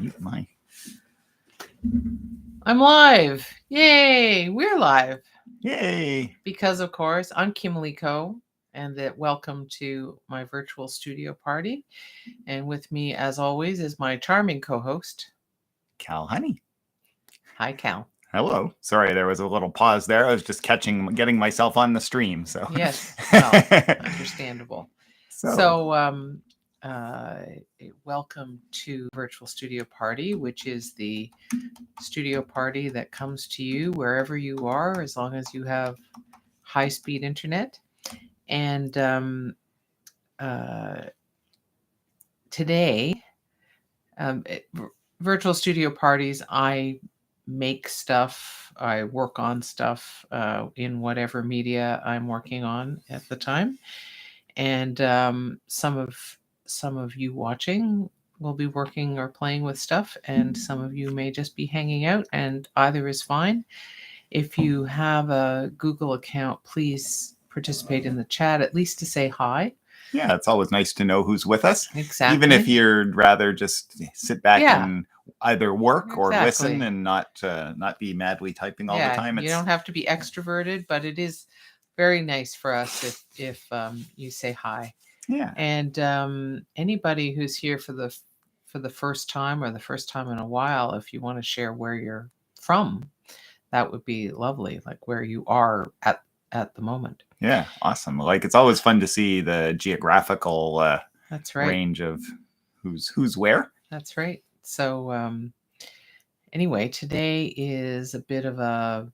Mute my. I'm live. Yay! We're live. Yay! Because, of course, I'm Kimberly Coe, and welcome to my virtual studio party. And with me, as always, is my charming co-host, Kal Honey. Hi, Cal. Hello. Sorry, there was a little pause there. I was just getting myself on the stream. So Yes, well, understandable. Welcome to Virtual Studio Party, which is the studio party that comes to you wherever you are, as long as you have high-speed internet. And today, virtual studio parties, I make stuff, I work on stuff in whatever media I'm working on at the time. And some of you watching will be working or playing with stuff, and some of you may just be hanging out, and either is fine. If you have a Google account, please participate in the chat, at least to say hi. Yeah, it's always nice to know who's with us. Exactly. Even if you'd rather just sit back and either work or listen and not be madly typing all the time. You don't have to be extroverted, but it is very nice for us if you say hi. Yeah. And anybody who's here for the first time or the first time in a while, if you want to share where you're from, that would be lovely, like where you are at the moment. Yeah, awesome. Like, it's always fun to see the geographical That's right. range of who's where. That's right. So anyway, today is a bit of a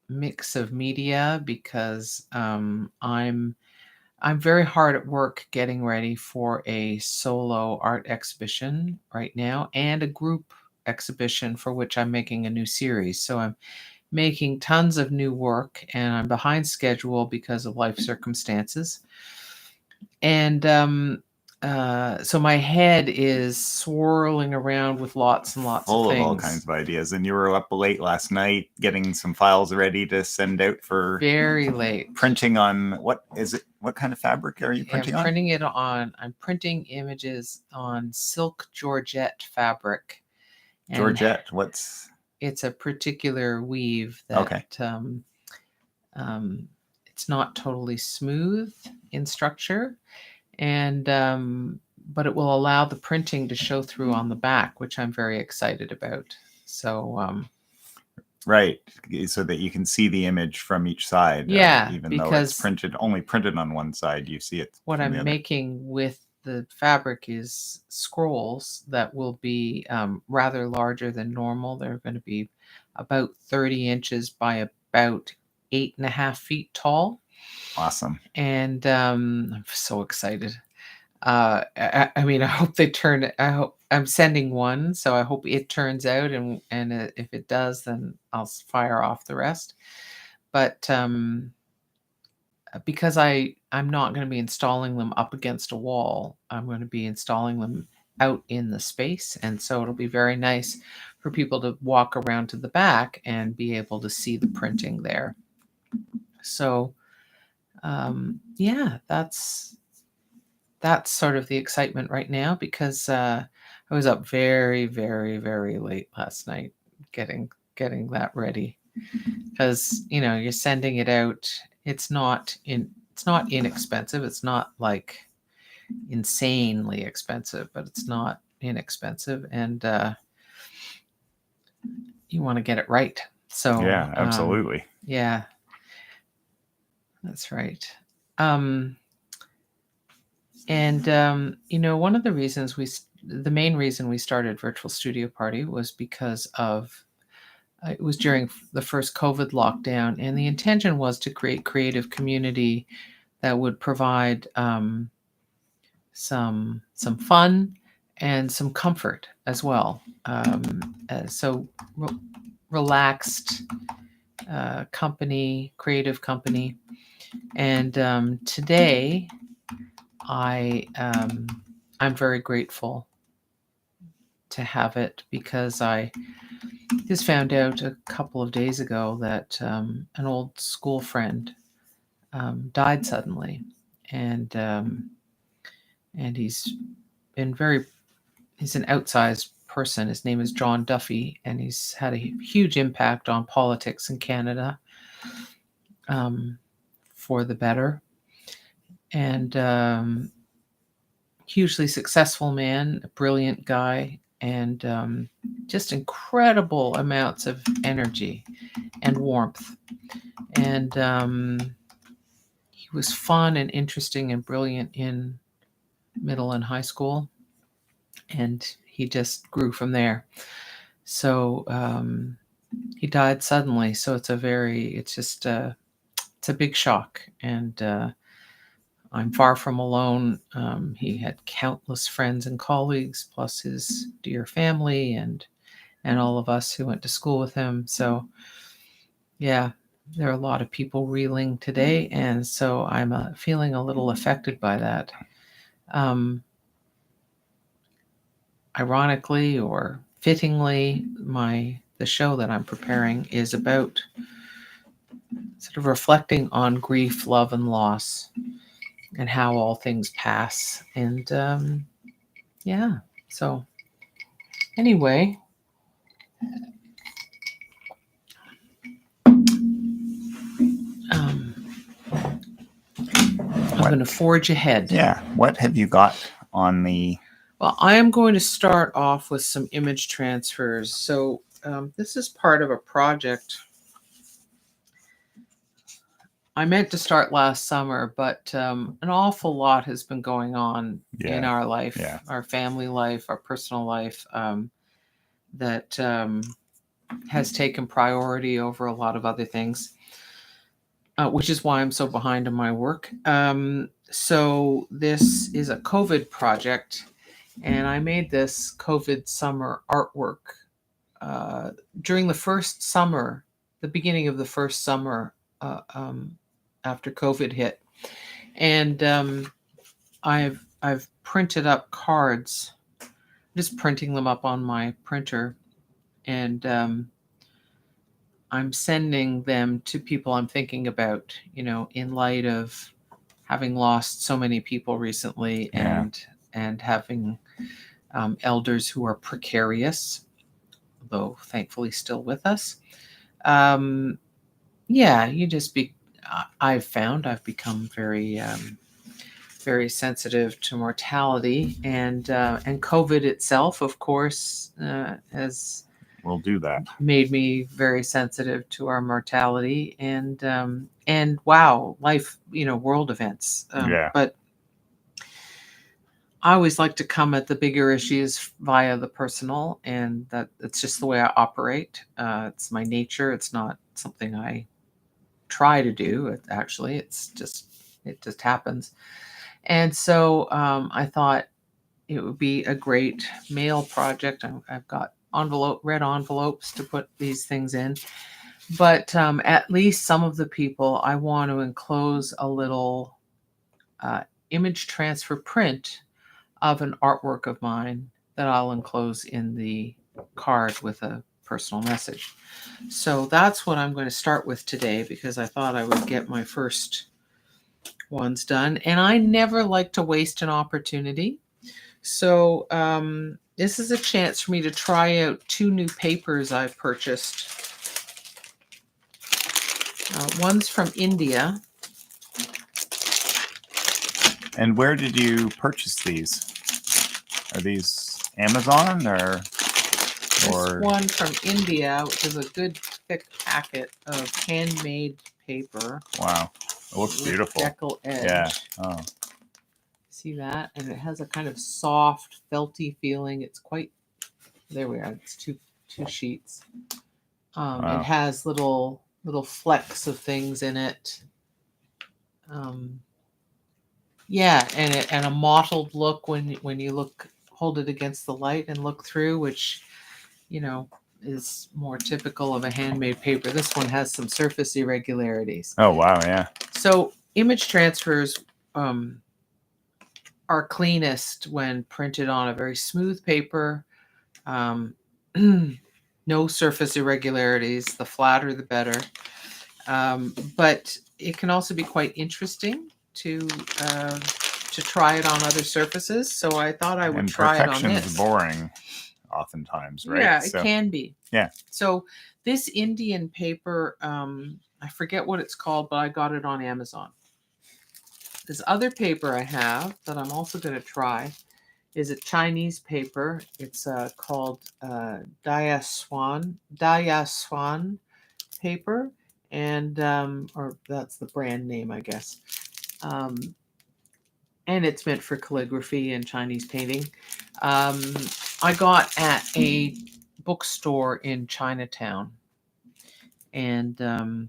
mix of media because I'm very hard at work getting ready for a solo art exhibition right now and a group exhibition for which I'm making a new series. So I'm making tons of new work, and I'm behind schedule because of life circumstances. And so my head is swirling around with lots and lots full of things. Of all kinds of ideas. And you were up late last night getting some files ready to send out for very late printing on what is it? What kind of fabric are you printing on? I'm printing images on silk Georgette fabric. Georgette, it's a particular weave that it's not totally smooth in structure, and but it will allow the printing to show through on the back, which I'm very excited about. So right, so that you can see the image from each side. Yeah, even though it's only printed on one side, you see it. What I'm making with the fabric is scrolls that will be rather larger than normal. They're going to be about 30 inches by about 8.5 feet tall. Awesome. And I'm so excited. I mean, I hope they turn. I'm sending one, so I hope it turns out, and if it does, then I'll fire off the rest. But because I'm not going to be installing them up against a wall, I'm going to be installing them out in the space, and so it'll be very nice for people to walk around to the back and be able to see the printing there. So yeah, that's sort of the excitement right now, because I was up very, very, very late last night getting that ready, because you're sending it out. It's not inexpensive. It's not like insanely expensive, but it's not inexpensive, and you want to get it right. So yeah, absolutely. Yeah, that's right. And one of the reasons the main reason we started Virtual Studio Party was because of it was during the first COVID lockdown, and the intention was to create creative community that would provide some fun and some comfort as well. So relaxed company, creative company. And today I'm very grateful to have it, because I just found out a couple of days ago that an old school friend died suddenly, and he's an outsized person. His name is John Duffy, and he's had a huge impact on politics in Canada, for the better. And hugely successful man, a brilliant guy, and just incredible amounts of energy and warmth. And he was fun and interesting and brilliant in middle and high school, and he just grew from there. So he died suddenly. So it's a big shock, and I'm far from alone. He had countless friends and colleagues, plus his dear family and all of us who went to school with him. So yeah, there are a lot of people reeling today, and so I'm feeling a little affected by that. Ironically or fittingly, the show that I'm preparing is about sort of reflecting on grief, love, and loss, and how all things pass. And yeah, so anyway, I'm going to forge ahead. Yeah. What have you got on the... Well, I am going to start off with some image transfers. So this is part of a project I meant to start last summer, but an awful lot has been going on in our life, our family life, our personal life, that has taken priority over a lot of other things, which is why I'm so behind on my work. So this is a COVID project, and I made this COVID summer artwork during the first summer, the beginning of the first summer, after COVID hit. And I've printed up cards, just printing them up on my printer, and I'm sending them to people I'm thinking about, in light of having lost so many people recently, and having elders who are precarious, though thankfully still with us. I've become very, very sensitive to mortality, and COVID itself, of course, has will do that. Made me very sensitive to our mortality, and wow, life, world events. But I always like to come at the bigger issues via the personal, and that it's just the way I operate. It's my nature. It's not something I try to do. It just happens. And so I thought it would be a great mail project. I've got red envelopes to put these things in, but at least some of the people I want to enclose a little image transfer print of an artwork of mine that I'll enclose in the card with a personal message. So that's what I'm going to start with today, because I thought I would get my first ones done, and I never like to waste an opportunity. So this is a chance for me to try out 2 new papers I've purchased. One's from India. And where did you purchase these? Are these Amazon or? This one from India, which is a good thick packet of handmade paper. Wow, it looks beautiful. Deckle edge. Yeah. Oh. See that? And it has a kind of soft, felty feeling. It's quite. There we are. It's two sheets. Wow. It has little flecks of things in it. And a mottled look when you hold it against the light and look through, which is more typical of a handmade paper. This one has some surface irregularities. Oh wow, yeah. So image transfers are cleanest when printed on a very smooth paper. No surface irregularities. The flatter, the better. But it can also be quite interesting to try it on other surfaces. So I thought I would try it on this. Perfection's boring. oftentimes, right? Yeah, it can be. Yeah. So this Indian paper, I forget what it's called, but I got it on Amazon. This other paper I have that I'm also going to try is a Chinese paper. It's called Diaswan paper, and or that's the brand name, I guess. And it's meant for calligraphy and Chinese painting. I got at a bookstore in Chinatown, and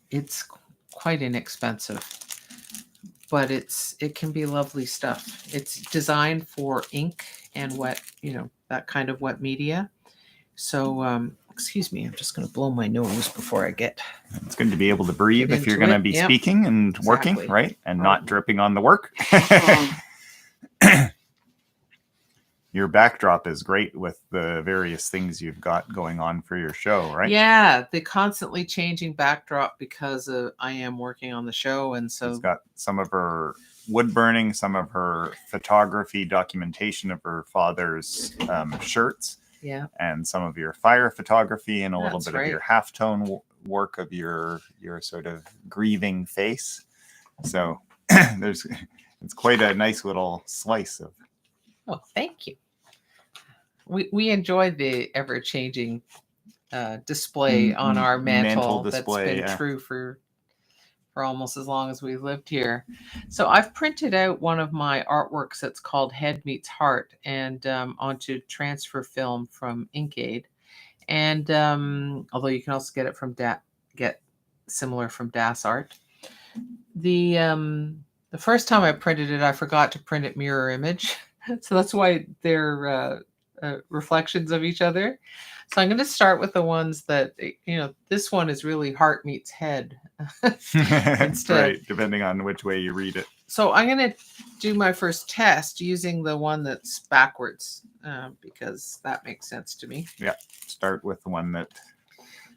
it's quite inexpensive, but it can be lovely stuff. It's designed for ink and wet, that kind of wet media. So, excuse me, I'm just going to blow my nose before I get. It's good to be able to breathe if you're going to be Yep. speaking and working, Exactly. right? And not dripping on the work. Your backdrop is great with the various things you've got going on for your show, right? Yeah, the constantly changing backdrop because I am working on the show, and so she's got some of her wood burning, some of her photography documentation of her father's shirts, yeah, and some of your fire photography, and a little bit right. of your halftone work of your sort of grieving face. So it's quite a nice little slice of. Oh, thank you. We enjoy the ever-changing display on our mantle display, that's been true for almost as long as we've lived here. So I've printed out one of my artworks that's called Head Meets Heart, and onto transfer film from Inkaid. And although you can also get it from get similar from Das Art. The first time I printed it, I forgot to print it mirror image, so that's why they're reflections of each other. So I'm going to start with the ones that, this one is really heart meets head instead. Right, depending on which way you read it. So I'm going to do my first test using the one that's backwards, because that makes sense to me. Yeah, start with the one that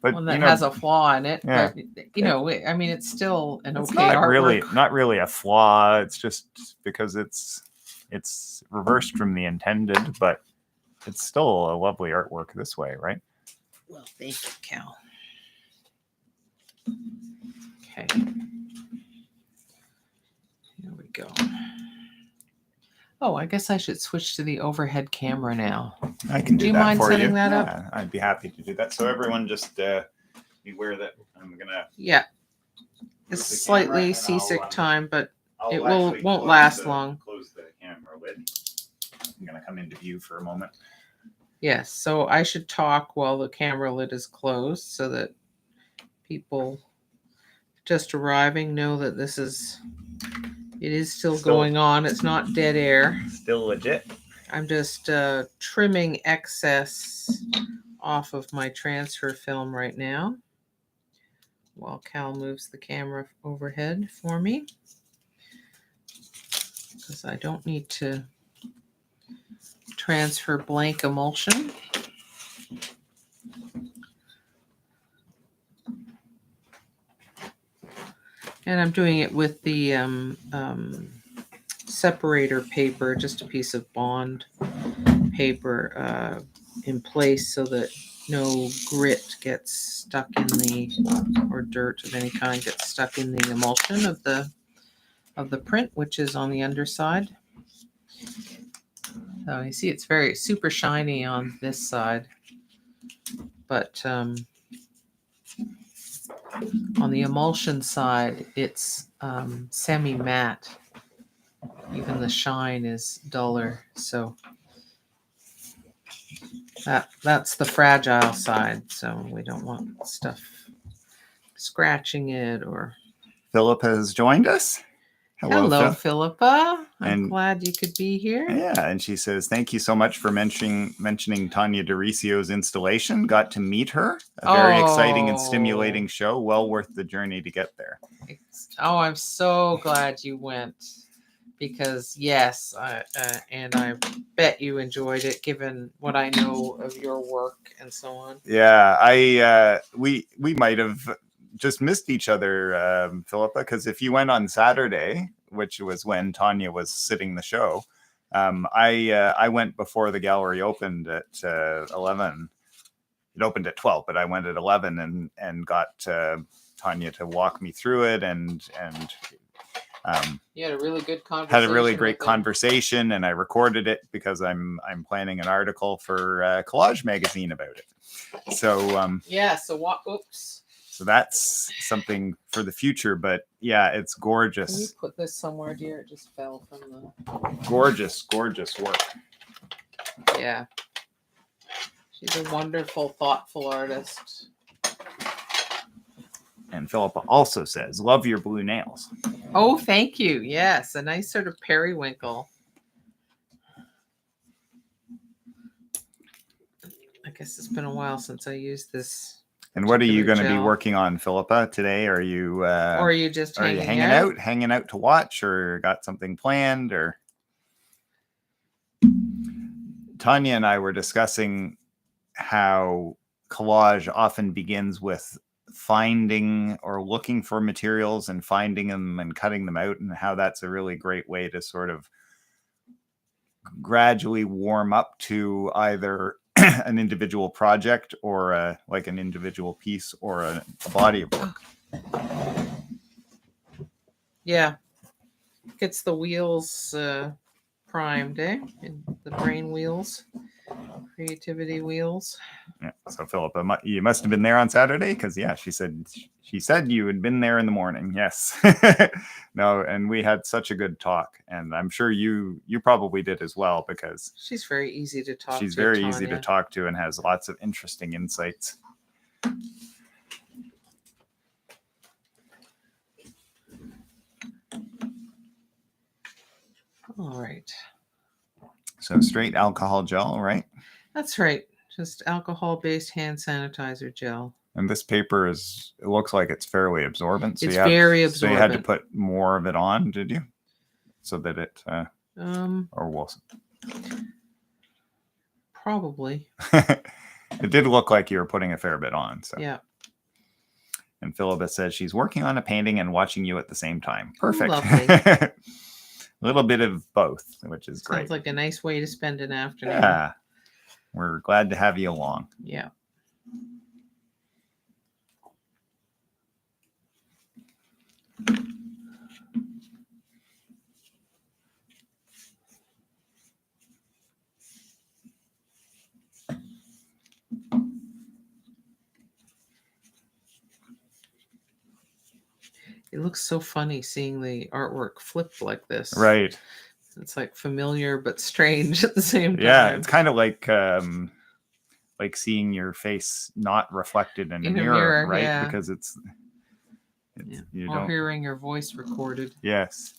has a flaw in it. Yeah. But I mean, it's still an okay artwork. Not not really a flaw. It's just because it's reversed from the intended, but it's still a lovely artwork this way, right? Well, thank you, Cal. Okay. Here we go. Oh, I guess I should switch to the overhead camera now. I can do that for you. Do you mind setting that up? I'd be happy to do that. So everyone just beware that I'm going to... Yeah. It's slightly seasick time, but it won't last long. Close the camera lid. I'm going to come into view for a moment. Yes, so I should talk while the camera lid is closed so that people just arriving know that it is still going on. It's not dead air. Still legit. I'm just trimming excess off of my transfer film right now while Cal moves the camera overhead for me, because I don't need to transfer blank emulsion. And I'm doing it with the separator paper, just a piece of bond paper in place so that no grit gets stuck in or dirt of any kind gets stuck in the emulsion of the print, which is on the underside. So you see it's very super shiny on this side, but on the emulsion side, it's semi-matte. Even the shine is duller, so that's the fragile side. So we don't want stuff scratching it or. Philippa has joined us. Hello, Philippa. I'm glad you could be here. Yeah, and she says, thank you so much for mentioning Tanya Dericio's installation. Got to meet her. A very exciting and stimulating show. Well worth the journey to get there. Oh, I'm so glad you went. Because, yes, and I bet you enjoyed it, given what I know of your work and so on. Yeah, we might have just missed each other, Philippa, because if you went on Saturday, which was when Tanya was sitting the show, I went before the gallery opened at 11. It opened at 12, but I went at 11 and got Tanya to walk me through it, and you had a really good conversation. Had a really great conversation, and I recorded it because I'm planning an article for Collage Magazine about it. So So what? Oops. So that's something for the future, but yeah, it's gorgeous. Can you put this somewhere, dear? It just fell from the... Gorgeous work. Yeah. She's a wonderful, thoughtful artist. And Philippa also says, love your blue nails. Oh, thank you. Yes, a nice sort of periwinkle. I guess it's been a while since I used this. And what are you going to be working on, Philippa, today? Are you or are you just hanging out to watch, or got something planned? Or Tanya and I were discussing how collage often begins with finding or looking for materials and finding them and cutting them out, and how that's a really great way to sort of gradually warm up to either an individual project or like an individual piece or a body of work. Yeah, gets the wheels primed, and the brain wheels, creativity wheels. Yeah. So Philippa, you must have been there on Saturday, because she said you had been there in the morning. Yes. No, and we had such a good talk, and I'm sure you probably did as well, because she's very easy to talk to. She's very easy to talk to and has lots of interesting insights. All right. So straight alcohol gel, right? That's right. Just alcohol-based hand sanitizer gel. And this paper it looks like it's fairly absorbent. So it's very absorbent. So you had to put more of it on, did you? So that it, or will probably. It did look like you were putting a fair bit on. So yeah. And Philippa says she's working on a painting and watching you at the same time. Perfect. Lovely. A little bit of both, which is great. Sounds like a nice way to spend an afternoon. Yeah. We're glad to have you along. Yeah. It looks so funny seeing the artwork flipped like this. Right. It's like familiar but strange at the same time. Yeah, it's kind of like seeing your face not reflected in a mirror, right? Yeah. Because it's you or hearing your voice recorded. Yes,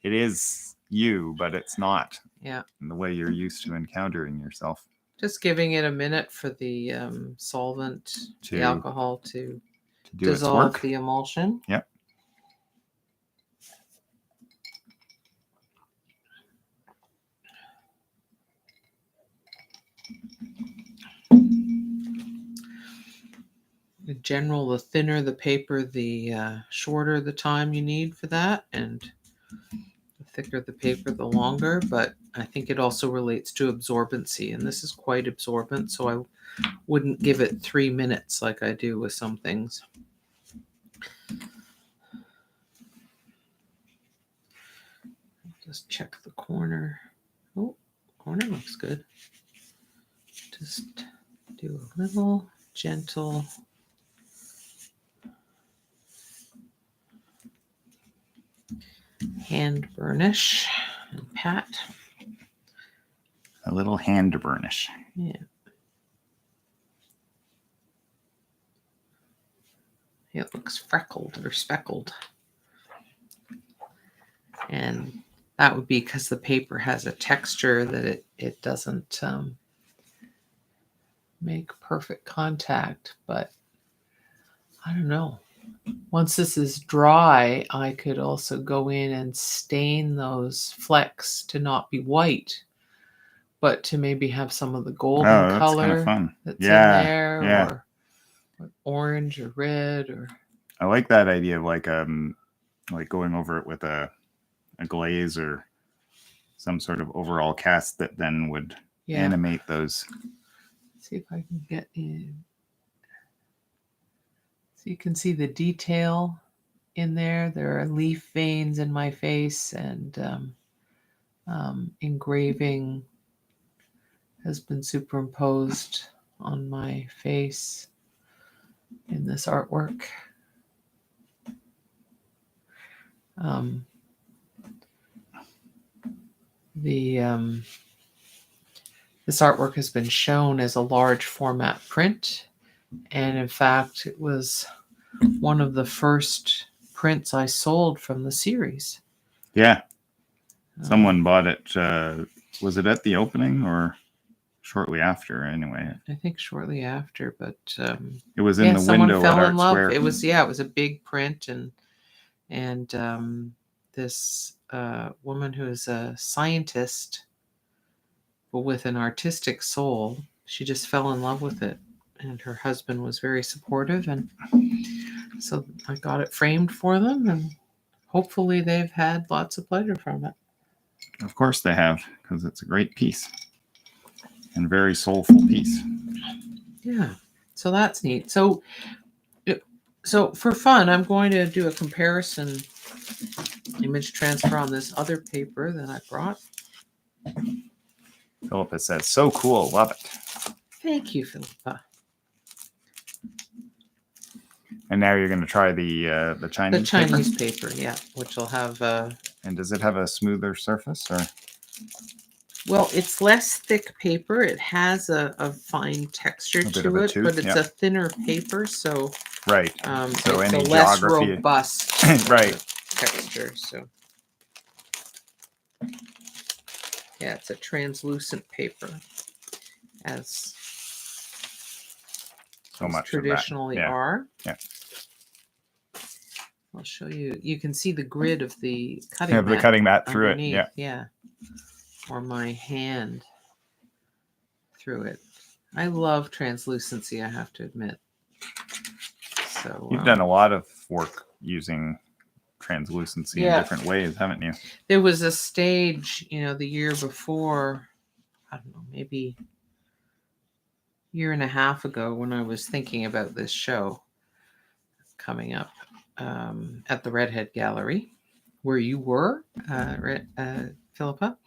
it is you, but it's not. Yeah. In the way you're used to encountering yourself. Just giving it a minute for the solvent, the alcohol to dissolve the emulsion. Yep. In general, the thinner the paper, the shorter the time you need for that, and the thicker the paper, the longer. But I think it also relates to absorbency, and this is quite absorbent, so I wouldn't give it 3 minutes like I do with some things. Just check the corner. Oh, corner looks good. Just do a little gentle hand burnish and pat. A little hand burnish. Yeah. It looks freckled or speckled. And that would be because the paper has a texture that it doesn't make perfect contact. But I don't know. Once this is dry, I could also go in and stain those flecks to not be white, but to maybe have some of the golden color that's in there, or orange or red. Or I like that idea of like going over it with a glaze or some sort of overall cast that then would animate those. See if I can get in. So you can see the detail in there. There are leaf veins in my face, and engraving has been superimposed on my face in this artwork. This artwork has been shown as a large format print, and in fact, it was one of the first prints I sold from the series. Yeah. Someone bought it. Was it at the opening or shortly after? Anyway, I think shortly after, but it was in the window at Art Square. It was a big print, and this woman who is a scientist, but with an artistic soul, she just fell in love with it, and her husband was very supportive, and so I got it framed for them, and hopefully they've had lots of pleasure from it. Of course they have, because it's a great piece and very soulful piece. Yeah, so that's neat. So for fun, I'm going to do a comparison image transfer on this other paper that I brought. Philippa says, "So cool, love it." Thank you, Philippa. And now you're going to try the Chinese The Chinese paper, yeah, which will have. And does it have a smoother surface, or? Well, it's less thick paper. It has a fine texture to it, but it's a thinner paper, so right. So it's any a less geography, robust right texture. So yeah, it's a translucent paper, as so much traditionally are. Yeah. I'll show you. You can see the grid of the cutting mat. The cutting mat through underneath. it. Yeah. Or my hand through it. I love translucency, I have to admit. So you've done a lot of work using translucency in different ways, haven't you? There was a stage, the year before, I don't know, maybe a year and a half ago, when I was thinking about this show coming up at the Redhead Gallery, where you were, Philippa.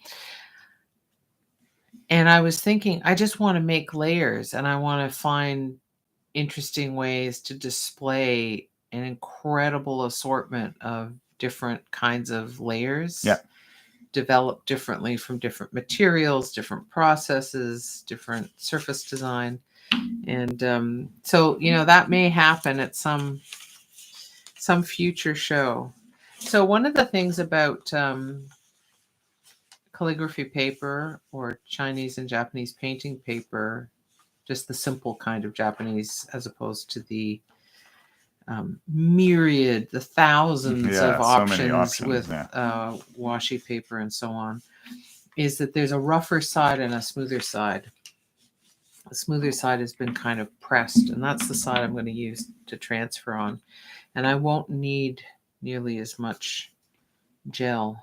And I was thinking, I just want to make layers, and I want to find interesting ways to display an incredible assortment of different kinds of layers. Yeah. Developed differently from different materials, different processes, different surface design. And so, that may happen at some future show. So one of the things about calligraphy paper or Chinese and Japanese painting paper, just the simple kind of Japanese, as opposed to the myriad, the thousands of options with washi paper and so on, is that there's a rougher side and a smoother side. The smoother side has been kind of pressed, and that's the side I'm going to use to transfer on. And I won't need nearly as much gel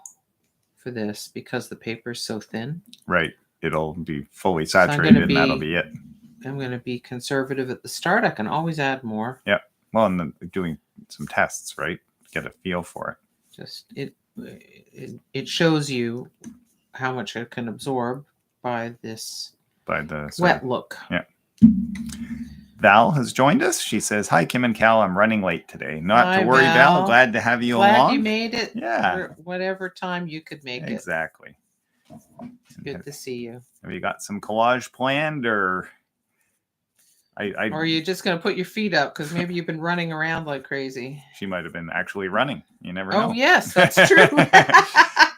for this because the paper is so thin. Right. It'll be fully saturated, and that'll be it. I'm going to be conservative at the start. I can always add more. Yeah. Well, and then doing some tests, right? Get a feel for it. Just it shows you how much it can absorb by this wet look. Yeah. Val has joined us. She says, "Hi, Kim and Cal. I'm running late today. Not to worry, Val. Glad to have you along. Glad you made it. Yeah. Whatever time you could make it. Exactly. It's good to see you. Have you got some collage planned, or? Or are you just going to put your feet up because maybe you've been running around like crazy? She might have been actually running. You never know. Oh, yes, that's true.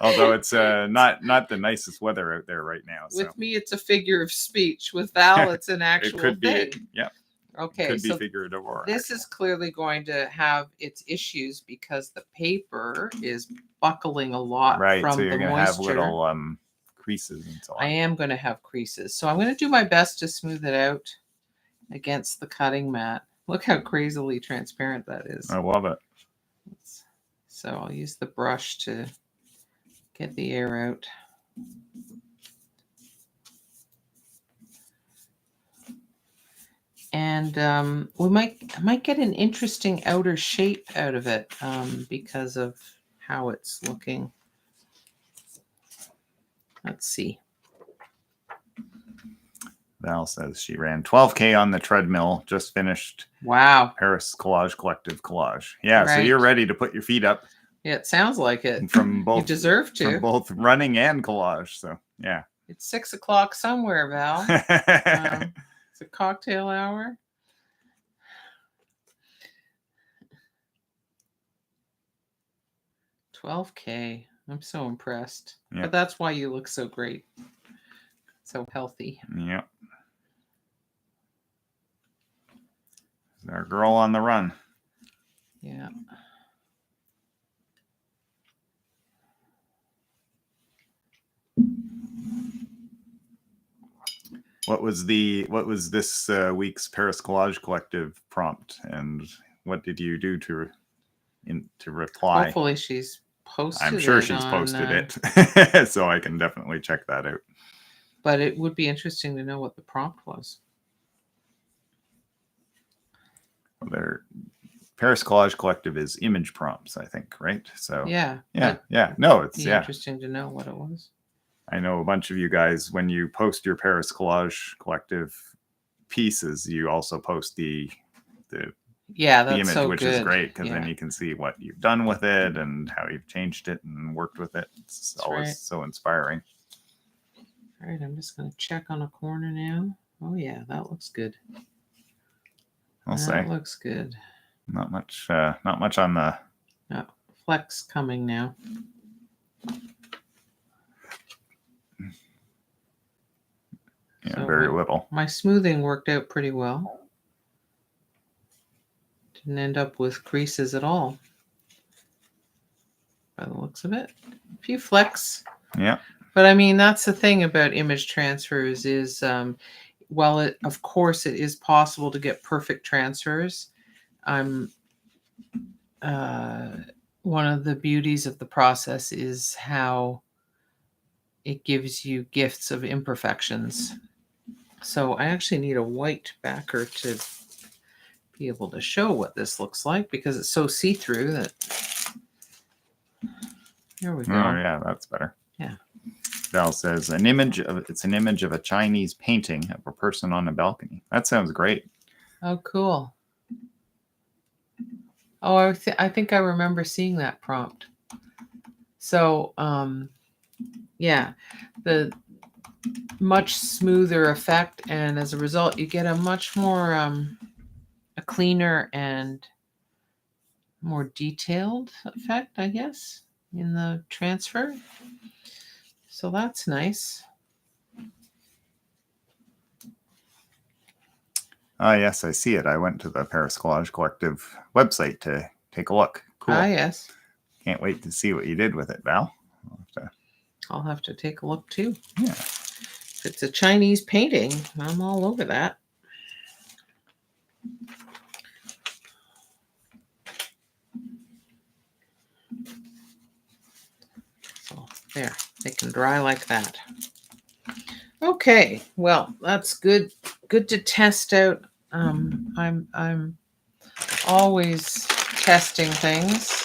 Although it's not the nicest weather out there right now. So. With me, it's a figure of speech. With Val, it's an actual thing. It could be. Yeah. Okay. It could be figurative. This is clearly going to have its issues because the paper is buckling a lot from the moisture. Right. So you're going to have little creases and so on. I am going to have creases. So I'm going to do my best to smooth it out against the cutting mat. Look how crazily transparent that is. I love it. So I'll use the brush to get the air out. And I might get an interesting outer shape out of it because of how it's looking. Let's see. Val says she ran 12K on the treadmill, just finished Wow. Paris Collage Collective collage. Yeah, so Right. you're ready to put your feet up Yeah, it sounds like it. from both You deserve to. from both running and collage. So yeah. It's 6 o'clock somewhere, Val. It's a cocktail hour. $12K. I'm so impressed. Yeah. But that's why you look so great. So healthy. Yep. Our girl on the run. Yeah. What was this week's Paris Collage Collective prompt, and what did you do to reply? Hopefully she's posted it. I'm sure she's posted it, so I can definitely check that out. But it would be interesting to know what the prompt was. Paris Collage Collective is image prompts, I think, right? So yeah. No, it's interesting to know what it was. I know a bunch of you guys, when you post your Paris Collage Collective pieces, you also post the image, so which good. is great because then you can see what you've done with it and how you've changed it and worked with it. It's always so inspiring. All right, I'm just going to check on a corner now. Oh yeah, that looks good. I'll say that looks good. Not much on the flex coming now. Yeah, so very little. My smoothing worked out pretty well. Didn't end up with creases at all, by the looks of it. A few flecks. Yeah. But I mean, that's the thing about image transfers is, while of course it is possible to get perfect transfers, one of the beauties of the process is how it gives you gifts of imperfections. So I actually need a white backer to be able to show what this looks like because it's so see-through that. There we go. Oh yeah, that's better. Yeah. Val says it's an image of a Chinese painting of a person on a balcony. That sounds great. Oh, cool. Oh, I think I remember seeing that prompt. So, yeah, the much smoother effect, and as a result, you get a much more a cleaner and more detailed effect, I guess, in the transfer. So that's nice. Yes, I see it. I went to the Paris Collage Collective website to take a look. Cool. Yes. Can't wait to see what you did with it, Val. I'll have to take a look too. Yeah. If it's a Chinese painting, I'm all over that. So there, they can dry like that. Okay, well, that's good. Good to test out. I'm always testing things.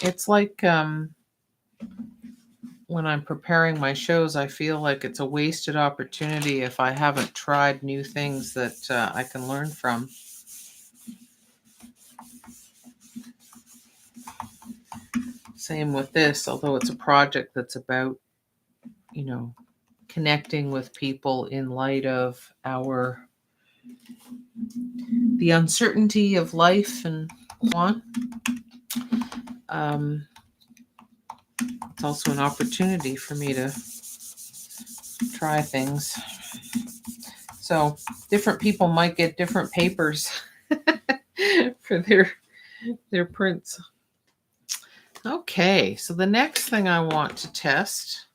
It's like when I'm preparing my shows, I feel like it's a wasted opportunity if I haven't tried new things that I can learn from. Same with this, although it's a project that's about, connecting with people in light of the uncertainty of life and so on. It's also an opportunity for me to try things. So different people might get different papers for their prints. Okay, so the next thing I want to test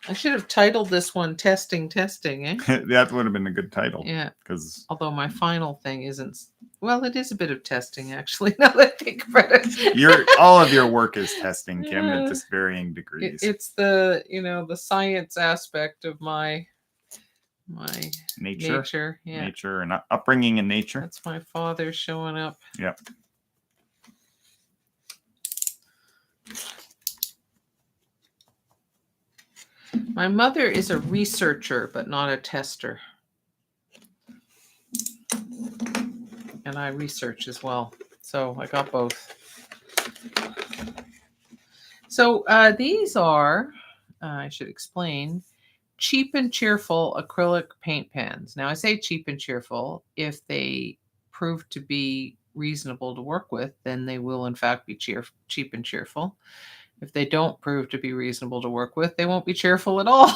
I should have titled this one "Testing, Testing," eh? That would have been a good title. Yeah. Because Although my final thing isn't. Well, it is a bit of testing, actually. Now that I think about it, all of your work is testing, Kim, at Yeah. just varying degrees. It's the the science aspect of my nature, Yeah, nature, and upbringing in nature. that's my father showing up. Yep. My mother is a researcher, but not a tester. And I research as well. So I got both. So these are, I should explain, cheap and cheerful acrylic paint pens. Now I say cheap and cheerful. If they prove to be reasonable to work with, then they will in fact be cheap and cheerful. If they don't prove to be reasonable to work with, they won't be cheerful at all.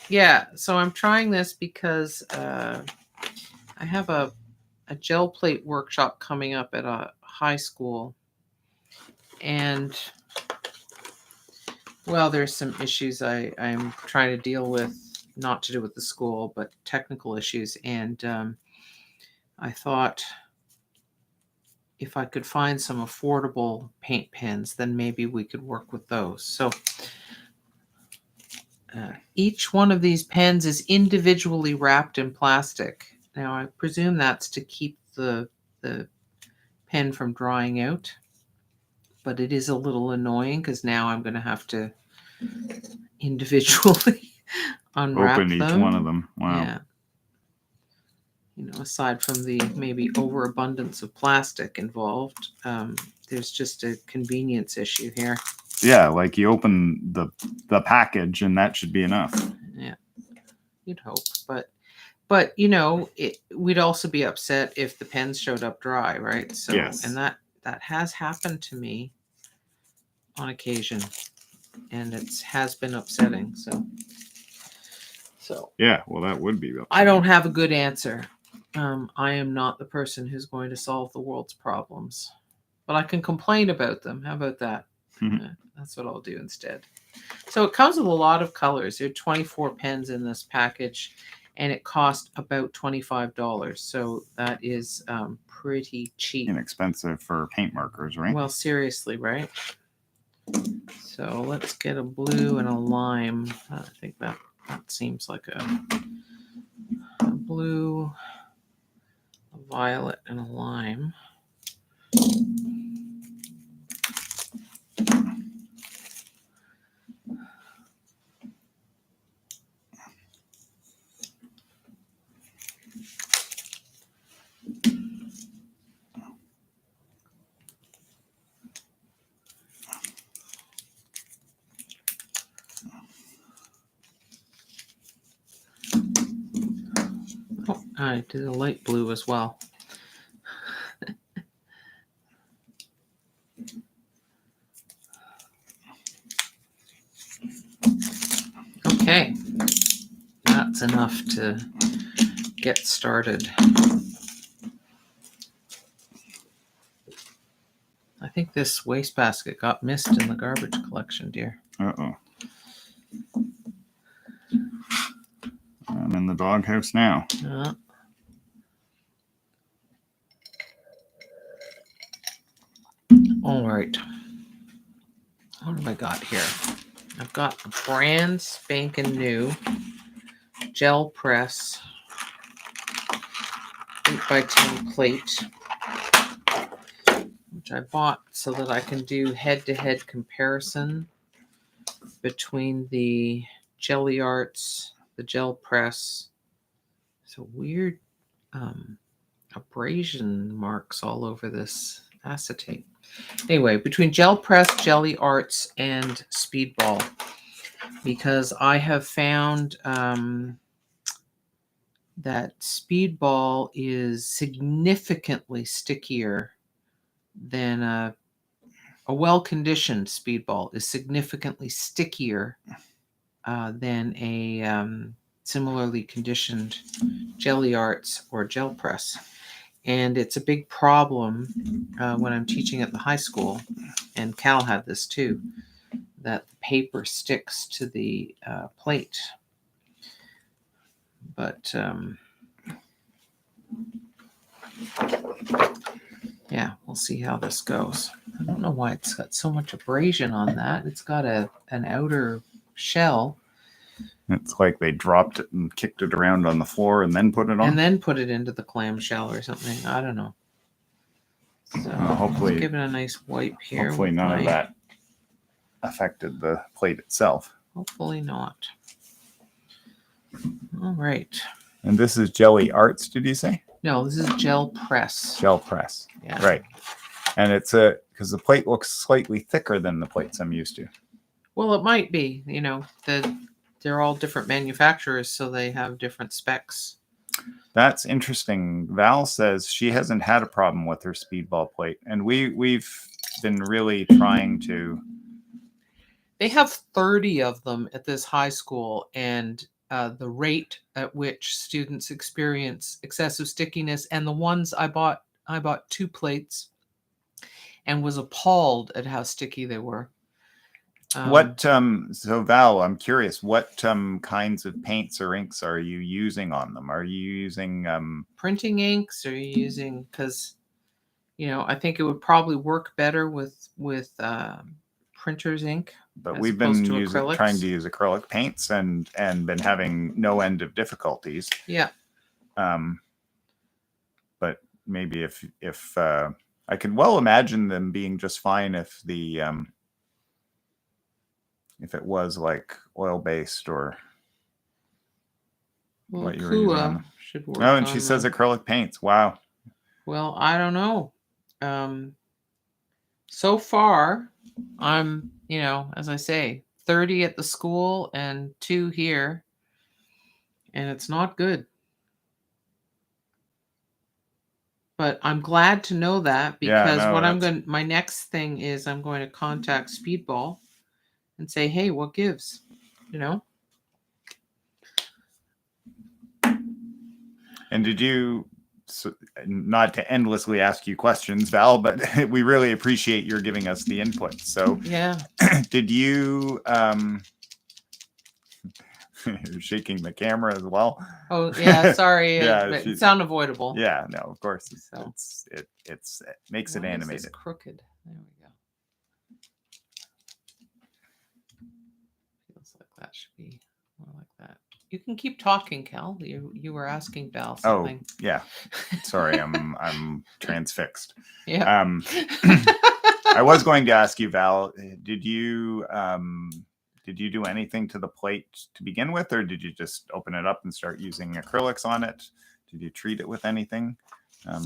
Yeah, so I'm trying this because I have a gel plate workshop coming up at a high school. And, well, there's some issues I'm trying to deal with, not to do with the school, but technical issues. And I thought if I could find some affordable paint pens, then maybe we could work with those. So each one of these pens is individually wrapped in plastic. Now, I presume that's to keep the pen from drying out, but it is a little annoying because now I'm going to have to individually unwrap Open each them. one of them. Wow. Yeah. Aside from the maybe overabundance of plastic involved, there's just a convenience issue here. Yeah, like you open the package and that should be enough. Yeah, you'd hope, but we'd also be upset if the pens showed up dry, right? So yes. And that has happened to me on occasion, and it has been upsetting. So yeah, well, that would be upsetting. I don't have a good answer. I am not the person who's going to solve the world's problems, but I can complain about them. How about that? That's what I'll do instead. So it comes with a lot of colors. There are 24 pens in this package, and it cost about $25. So that is pretty cheap. Inexpensive for paint markers, right? Well, seriously, right? So let's get a blue and a lime. I think that seems like a blue, a violet, and a lime. Oh, I did a light blue as well. Okay, that's enough to get started. I think this wastebasket got missed in the garbage collection, dear. Uh-oh. I'm in the doghouse now. All right. What have I got here? I've got a brand spanking new gel press 8x10 plate, which I bought so that I can do head-to-head comparison between the Jelly Arts, the gel press. So weird abrasion marks all over this acetate. Anyway, between gel press, Jelly Arts, and Speedball, because I have found that Speedball is significantly stickier than a well-conditioned Speedball is significantly stickier than a similarly conditioned Jelly Arts or gel press. And it's a big problem when I'm teaching at the high school, and Kal had this too, that the paper sticks to the plate. But yeah, we'll see how this goes. I don't know why it's got so much abrasion on that. It's got an outer shell. It's like they dropped it and kicked it around on the floor and then put it on. And then put it into the clamshell or something. I don't know. So hopefully, let's give it a nice wipe here. Hopefully none of that affected the plate itself. Hopefully not. All right. And this is Jelly Arts, did you say? No, this is gel press. Gel press. Yeah. Right. And it's because the plate looks slightly thicker than the plates I'm used to. Well, it might be. You know, they're all different manufacturers, so they have different specs. That's interesting. Val says she hasn't had a problem with her speedball plate, and we've been really trying to. They have 30 of them at this high school, and the rate at which students experience excessive stickiness, and the ones I bought 2 plates and was appalled at how sticky they were. So Val, I'm curious, what kinds of paints or inks are you using on them? Are you using printing inks? Or are you using, because I think it would probably work better with printer's ink. But we've been trying to use acrylic paints and been having no end of difficulties. Yeah. But maybe if I could well imagine them being just fine if the if it was like oil-based or what you were using. Should work. Oh, and she says acrylic paints. Wow. Well, I don't know. So far, I'm, as I say, 30 at the school and 2 here, and it's not good. But I'm glad to know that, because my next thing is I'm going to contact Speedball and say, hey, what gives? And did you, not to endlessly ask you questions, Val, but we really appreciate your giving us the input. So yeah. Did you you're shaking the camera as well? Oh yeah, sorry. It's unavoidable. Yeah, no, of course. So. It makes it animated. It's crooked. There we go. Feels like that should be more like that. You can keep talking, Cal. You were asking Val something. Oh yeah. Sorry, I'm transfixed. Yeah. I was going to ask you, Val, did you do anything to the plate to begin with, or did you just open it up and start using acrylics on it? Did you treat it with anything?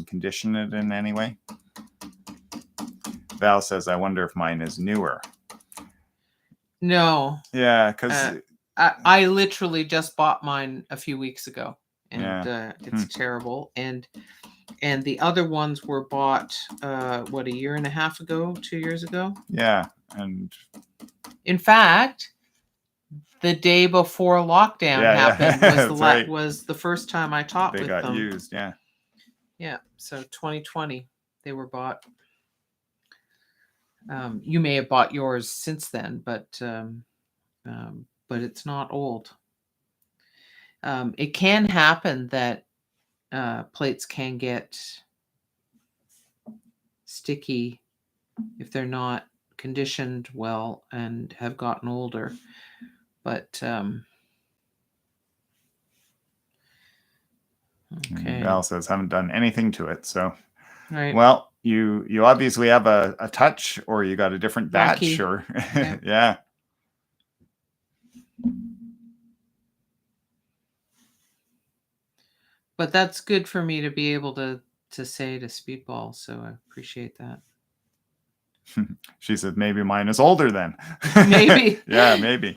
Condition it in any way? Val says, I wonder if mine is newer. No. Yeah, because I literally just bought mine a few weeks ago, and it's terrible. And the other ones were bought, a year and a half ago, 2 years ago? Yeah, and in fact, the day before lockdown happened was the first time I taught with them. They got used, yeah. Yeah, so 2020 they were bought. You may have bought yours since then, but it's not old. It can happen that plates can get sticky if they're not conditioned well and have gotten older. But okay. Val says, haven't done anything to it. So, right. Well, you obviously have a touch, or you got a different batch. Lucky. Or yeah. Yeah. But that's good for me to be able to say to Speedball, so I appreciate that. She said, maybe mine is older then. Maybe. Yeah, maybe.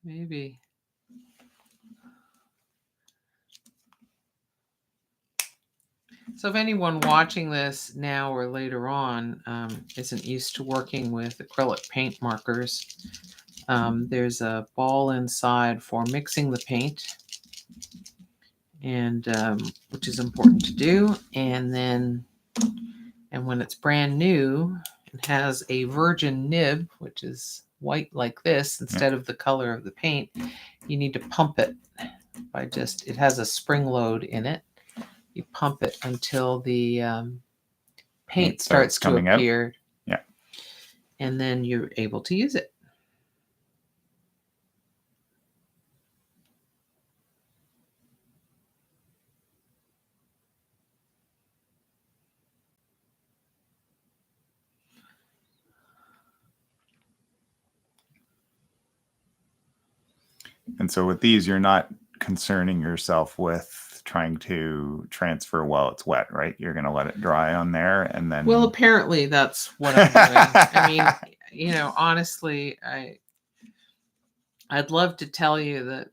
Maybe. So if anyone watching this now or later on isn't used to working with acrylic paint markers, there's a ball inside for mixing the paint, and which is important to do. And when it's brand new and has a virgin nib, which is white like this, instead of the color of the paint, you need to pump it by it has a spring load in it. You pump it until the paint starts to coming appear. Out. Yeah. And then you're able to use it. And so with these, you're not concerning yourself with trying to transfer while it's wet, right? You're going to let it dry on there and then. Well, apparently that's what I'm doing. I mean, honestly, I'd love to tell you that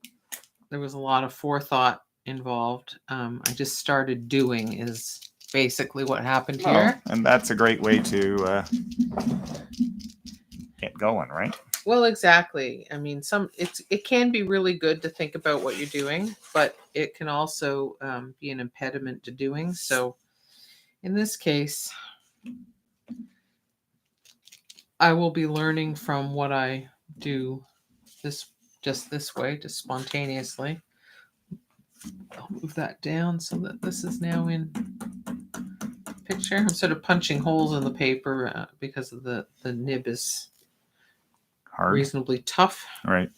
there was a lot of forethought involved. I just started doing is basically what happened here. And that's a great way to get going, right? Well, exactly. I mean, it can be really good to think about what you're doing, but it can also be an impediment to doing. So in this case, I will be learning from what I do this way, just spontaneously. I'll move that down so that this is now in picture. I'm sort of punching holes in the paper because of the nib is hard, reasonably tough, right?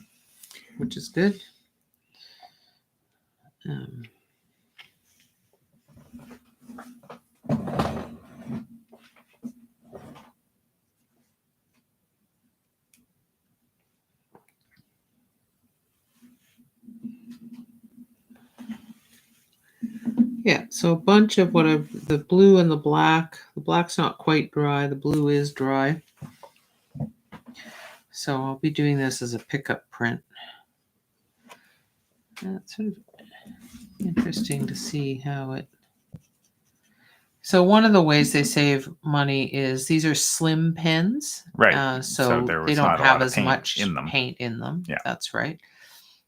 Which is good. Yeah, so a bunch of the blue and the black. The black's not quite dry. The blue is dry. So I'll be doing this as a pickup print. That's sort of interesting to see how it. So one of the ways they save money is these are slim pens. Right. So they don't have as much paint in them. Yeah. That's right.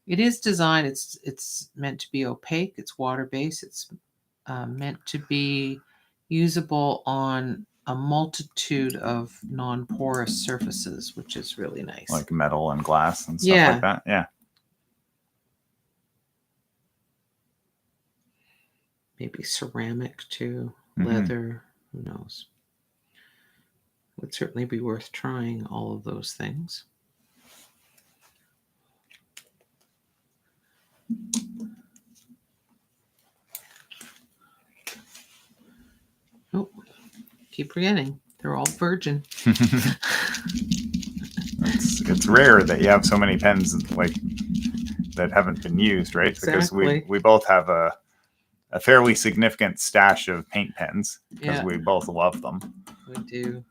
It is designed, it's meant to be opaque. It's water-based. It's meant to be usable on a multitude of non-porous surfaces, which is really nice. Like metal and glass and stuff like that. Yeah. Maybe ceramic too, leather, who knows. Would certainly be worth trying all of those things. Oh, keep forgetting. They're all virgin. It's rare that you have so many pens that haven't been used, right? Exactly. Because we both have a fairly significant stash of paint pens because we both love them. We do.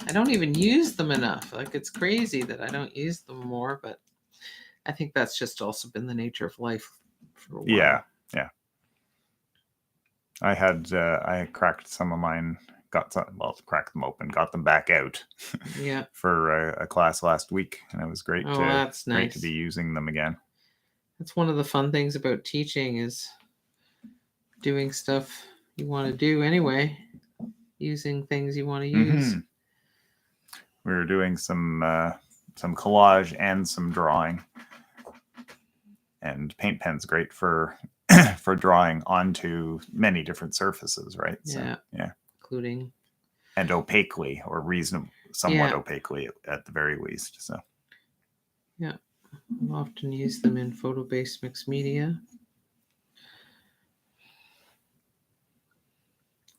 I don't even use them enough. It's crazy that I don't use them more, but I think that's just also been the nature of life for a while. Yeah. I had cracked some of mine, cracked them open, got them back out. Yeah. For a class last week, and it was great. That's nice. Great to be using them again. That's one of the fun things about teaching is doing stuff you want to do anyway, using things you want to use. We were doing some collage and some drawing, and paint pen's great for drawing onto many different surfaces, right? Yeah. Including and opaquely or somewhat opaquely at the very least. So yeah, I'll often use them in photo-based mixed media,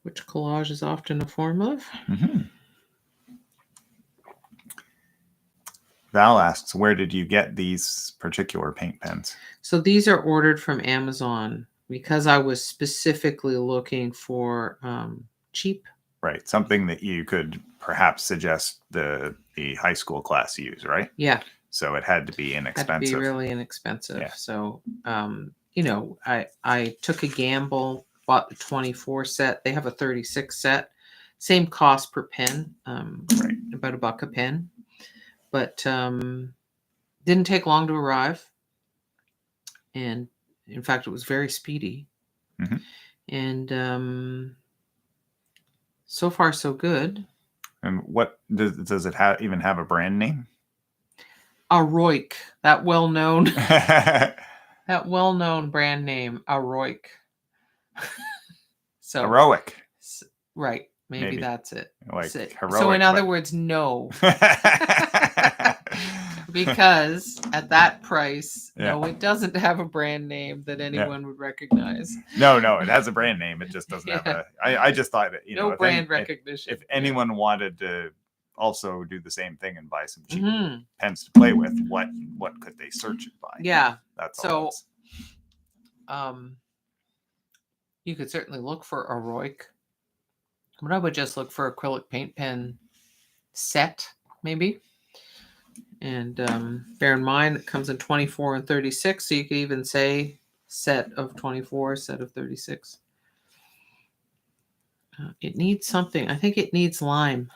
which collage is often a form of. Val asks, where did you get these particular paint pens? So these are ordered from Amazon because I was specifically looking for cheap. Right. Something that you could perhaps suggest the high school class use, right? Yeah. So it had to be inexpensive. Had to be really inexpensive. Yeah. So, I took a gamble, bought the 24 set. They have a 36 set. Same cost per pen, right. About $1 a pen. But didn't take long to arrive. And in fact, it was very speedy. And so far, so good. And what does it even have a brand name? Aroik, that well-known that well-known brand name, Aroik. So Heroic. Right. Maybe that's it. Like So heroic. in other words, no. Because at that price, no, it doesn't have a brand name that anyone would recognize. No, it has a brand name. It just doesn't have a. I just thought that, you know, no brand recognition. If anyone wanted to also do the same thing and buy some cheap pens to play with, what could they search it by? Yeah, that's so. All You could certainly look for Aroik, but I would just look for acrylic paint pen set, maybe. And bear in mind, it comes in 24 and 36, so you could even say set of 24, set of 36. It needs something. I think it needs lime.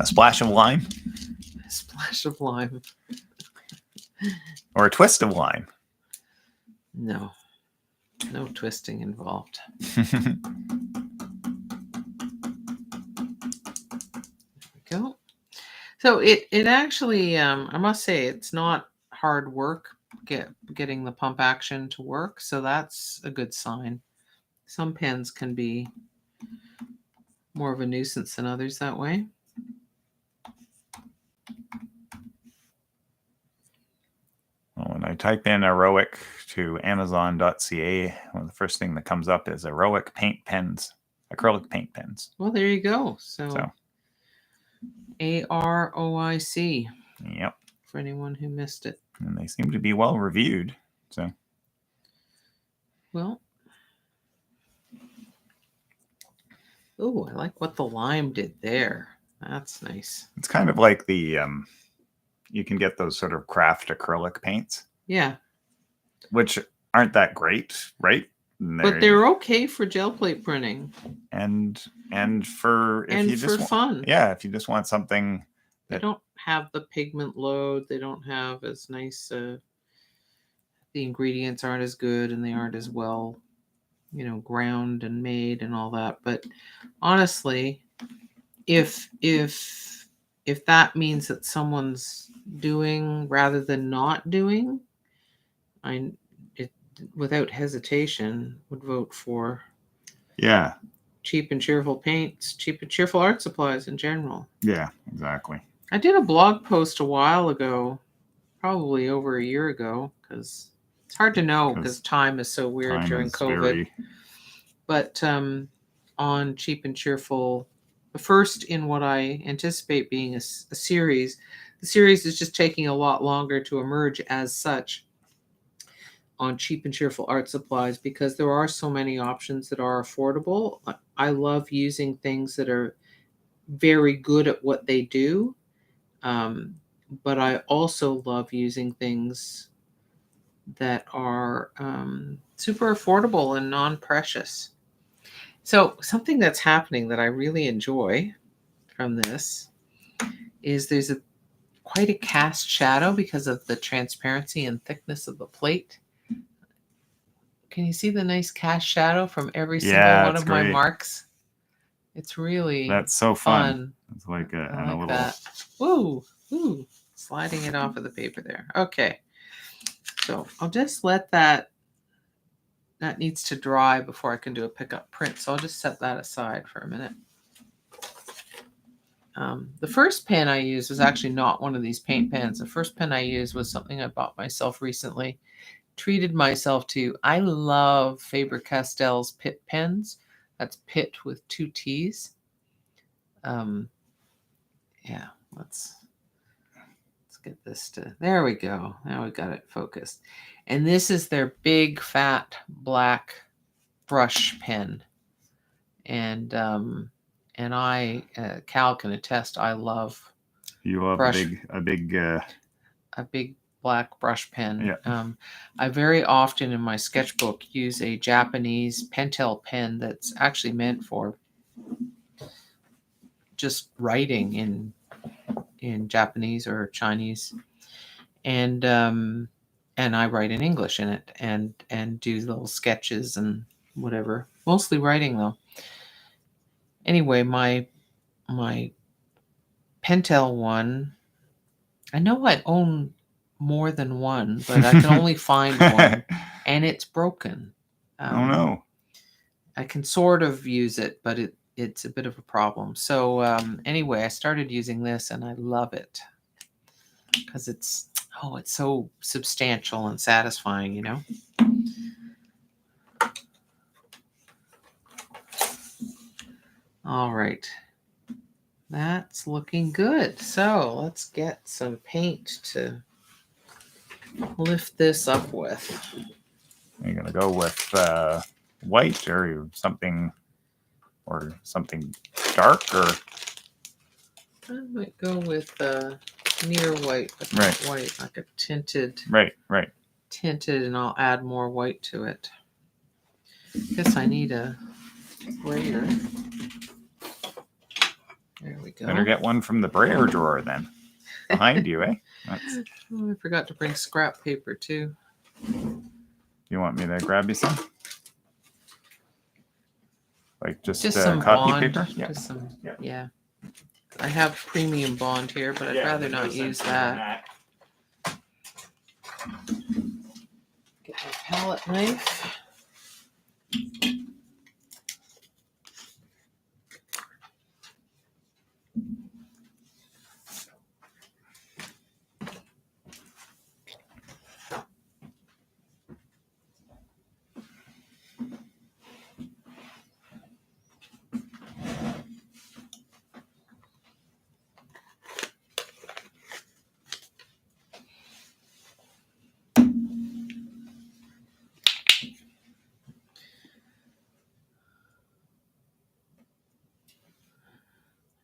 A splash of lime? A splash of lime. Or a twist of lime? No twisting involved. Go. So it actually, I must say, it's not hard work getting the pump action to work. So that's a good sign. Some pens can be more of a nuisance than others that way. Well, when I type in Aroic to Amazon.ca, well, the first thing that comes up is Aroic paint pens, acrylic paint pens. Well, there you go. So Aroic. Yep. For anyone who missed it. And they seem to be well reviewed. So. Well. Oh, I like what the lime did there. That's nice. It's kind of like the you can get those sort of craft acrylic paints. Yeah. Which aren't that great, right? But they're okay for gel plate printing. And for fun. Yeah, if you just want something they don't have the pigment load, they don't have as nice the ingredients aren't as good and they aren't as well, ground and made and all that. But honestly, if that means that someone's doing rather than not doing, I without hesitation would vote for cheap and cheerful paints, cheap and cheerful art supplies in general. Yeah, exactly. I did a blog post a while ago, probably over a year ago, because it's hard to know because time is so weird during COVID. But on cheap and cheerful, the first in what I anticipate being a series. The series is just taking a lot longer to emerge as such on cheap and cheerful art supplies because there are so many options that are affordable. I love using things that are very good at what they do, but I also love using things that are super affordable and non-precious. So something that's happening that I really enjoy from this is there's quite a cast shadow because of the transparency and thickness of the plate. Can you see the nice cast shadow from every single one of my marks? It's really that's so fun. It's like a little that. Ooh, sliding it off of the paper there. Okay, so I'll just let that needs to dry before I can do a pickup print. So I'll just set that aside for a minute. The first pen I used was actually not one of these paint pens. The first pen I used was something I bought myself recently. Treated myself to. I love Faber-Castell's Pitt pens. That's Pitt with 2 T's. Yeah, let's get this to. There we go. Now we got it focused. And this is their big fat black brush pen. And I Cal can attest. I love. You love a big black brush pen. Yeah. I very often in my sketchbook use a Japanese Pentel pen that's actually meant for just writing in Japanese or Chinese, and I write in English in it and do little sketches and whatever. Mostly writing though. Anyway, my Pentel one, I know I own more than one, but I can only find one, and it's broken. Oh no. I can sort of use it, but it's a bit of a problem. So anyway, I started using this, and I love it because it's so substantial and satisfying, you know. All right, that's looking good. So let's get some paint to lift this up with. Are you gonna go with white or something dark, or I might go with near white, but not white, like a tinted. Right. Tinted, and I'll add more white to it. Guess I need a brayer. There we go. Better get one from the brayer drawer then. Behind you, eh? Oh, I forgot to bring scrap paper too. You want me to grab you some? Like just some copy bond, paper? Yeah. Yeah. I have premium bond here, but I'd rather not use that. Get my palette knife.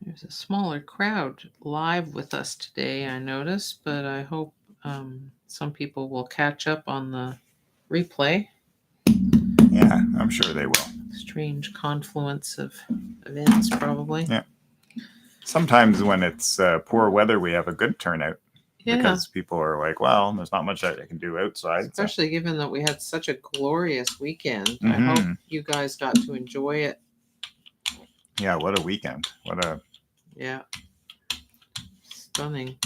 There's a smaller crowd live with us today, I noticed, but I hope some people will catch up on the replay. Yeah, I'm sure they will. Strange confluence of events, probably. Yeah. Sometimes when it's poor weather, we have a good turnout. Yeah. Because people are like, well, there's not much that I can do outside. Especially given that we had such a glorious weekend. Mm-hmm. I hope you guys got to enjoy it. Yeah, what a weekend. Yeah. Stunning.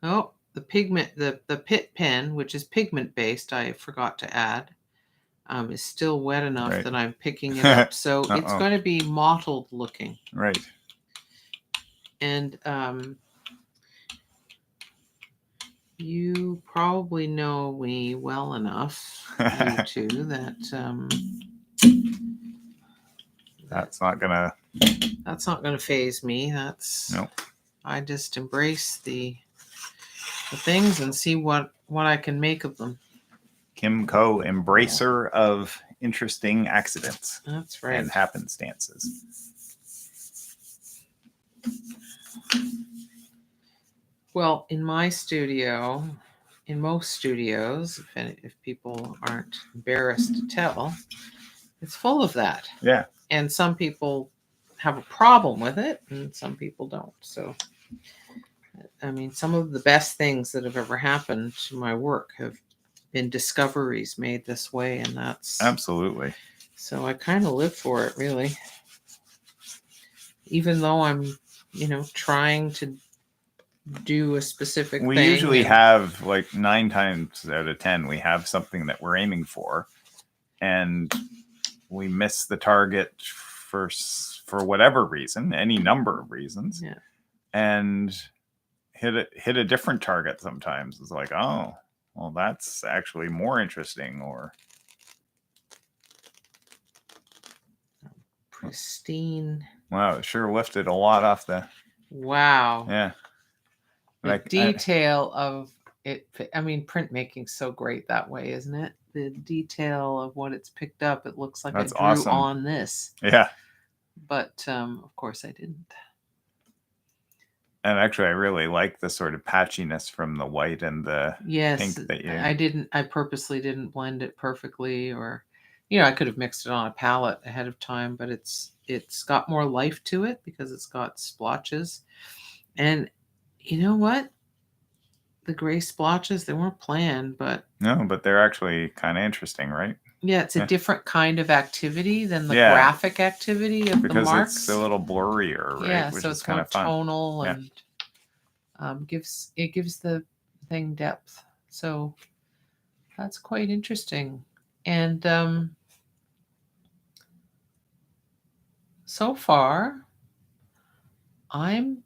Oh, the pigment, the Pit pen, which is pigment based, I forgot to add, is still wet enough that I'm picking it up. So it's going to be mottled looking. Right. And you probably know me well enough, you two, that that's not gonna faze me. Nope. I just embrace the things and see what I can make of them. Kimco, embracer of interesting accidents. That's right. And happenstances. Well, in my studio, in most studios, if people aren't embarrassed to tell, it's full of that. Yeah. And some people have a problem with it, and some people don't. So, I mean, some of the best things that have ever happened to my work have been discoveries made this way, and that's... Absolutely. So I kind of live for it, really. Even though I'm, trying to do a specific thing. We usually have, like, 9 times out of 10, we have something that we're aiming for, and we miss the target for whatever reason, any number of reasons. Yeah. And hit a different target sometimes. It's like, oh, well, that's actually more interesting. Or pristine. Wow, it sure lifted a lot off the... Wow. Yeah. The detail of it. I mean, printmaking's so great that way, isn't it? The detail of what it's picked up. It looks like that's I drew awesome. On this. Yeah. But of course I didn't. And actually, I really like the sort of patchiness from the white and the pink that you... I purposely didn't blend it perfectly, or, I could have mixed it on a palette ahead of time, but it's got more life to it because it's got splotches. And you know what? The gray splotches, they weren't planned, but... No, but they're actually kind of interesting, right? Yeah, it's a Yeah. different kind of activity than the Yeah. graphic activity of the Because marks. it's a little blurrier, right? Yeah, Which so is it's kind more of fun. tonal Yeah. and gives the thing depth. So that's quite interesting. And so far, I'm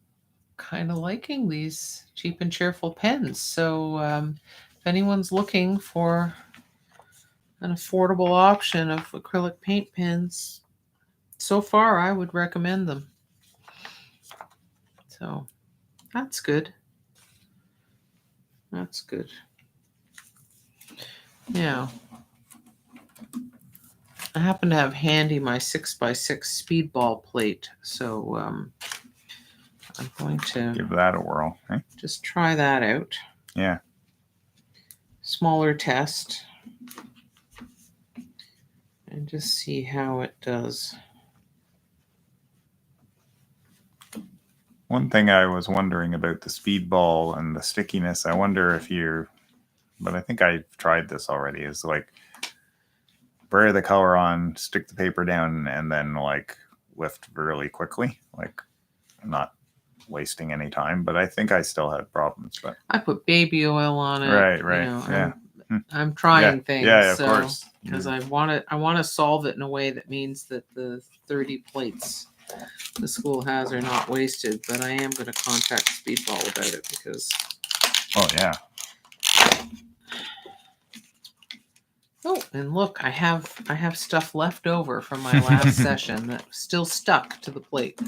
kind of liking these cheap and cheerful pens. So if anyone's looking for an affordable option of acrylic paint pens, so far I would recommend them. So that's good. That's good. Now, I happen to have handy my 6x6 speedball plate, so I'm going to Give that a whirl. Eh? just try that out. Yeah. Smaller test. And just see how it does. One thing I was wondering about the speedball and the stickiness, I wonder if but I think I've tried this already, is like spray the color on, stick the paper down, and then like lift really quickly, like not wasting any time. But I think I still had problems. But I put baby oil on it. right, Yeah. Hmm. I'm trying things. Yeah, of course. Because I want to solve it in a way that means that the 30 plates the school has are not wasted. But I am going to contact Speedball about it because. Oh yeah. Oh, and look, I have stuff left over from my last session that still stuck to the plate.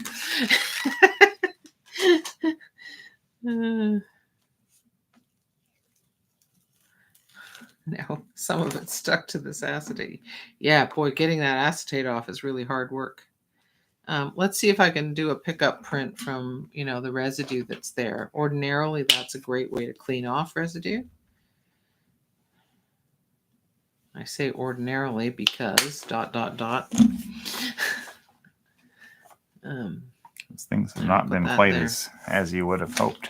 No, some of it stuck to this acetate. Yeah, boy, getting that acetate off is really hard work. Let's see if I can do a pickup print from, the residue that's there. Ordinarily, that's a great way to clean off residue. I say ordinarily because ... Things have not been quite as you would have hoped.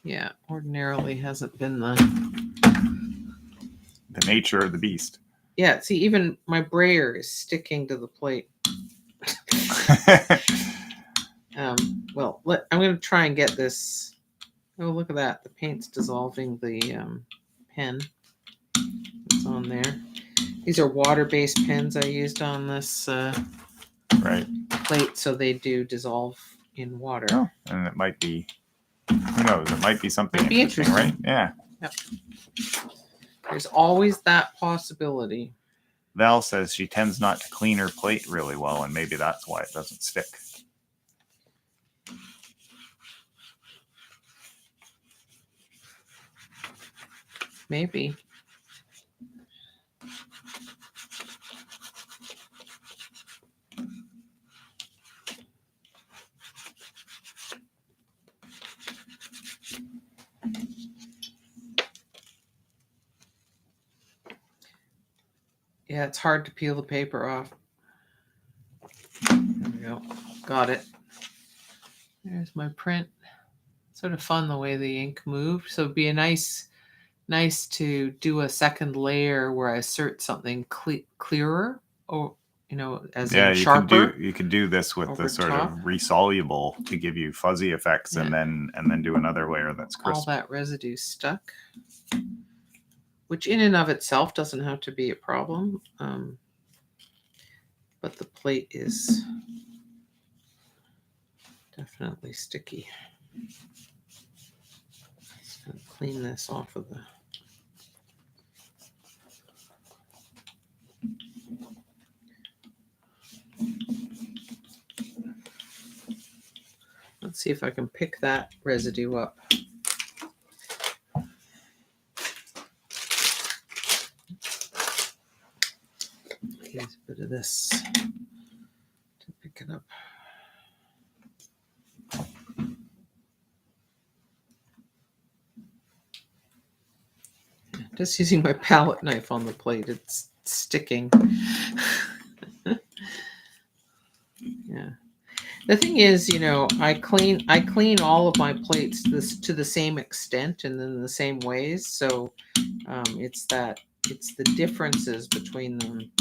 Yeah, ordinarily hasn't been the nature of the beast. Yeah, see, even my brayer is sticking to the plate. Well, I'm going to try and get this. Oh, look at that. The paint's dissolving the pen. It's on there. These are water-based pens I used on this right plate, so they do dissolve in water. Oh, and it might be, who knows, it might be something interesting, right? Yeah. Yep. There's always that possibility. Val says she tends not to clean her plate really well, and maybe that's why it doesn't stick. Maybe. Yeah, it's hard to peel the paper off. There we go. Got it. There's my print. Sort of fun the way the ink moved. So it'd be a nice to do a second layer where I insert something clearer, or as in sharper. You could do this with the sort of resoluble to give you fuzzy effects, and then do another layer that's crisp. All that residue stuck, which in and of itself doesn't have to be a problem, but the plate is definitely sticky. Just gonna clean this off of the. Let's see if I can pick that residue up. Use a bit of this to pick it up. Just using my palette knife on the plate, it's sticking. Yeah. The thing is, I clean all of my plates to the same extent and in the same ways. So it's that it's the differences between them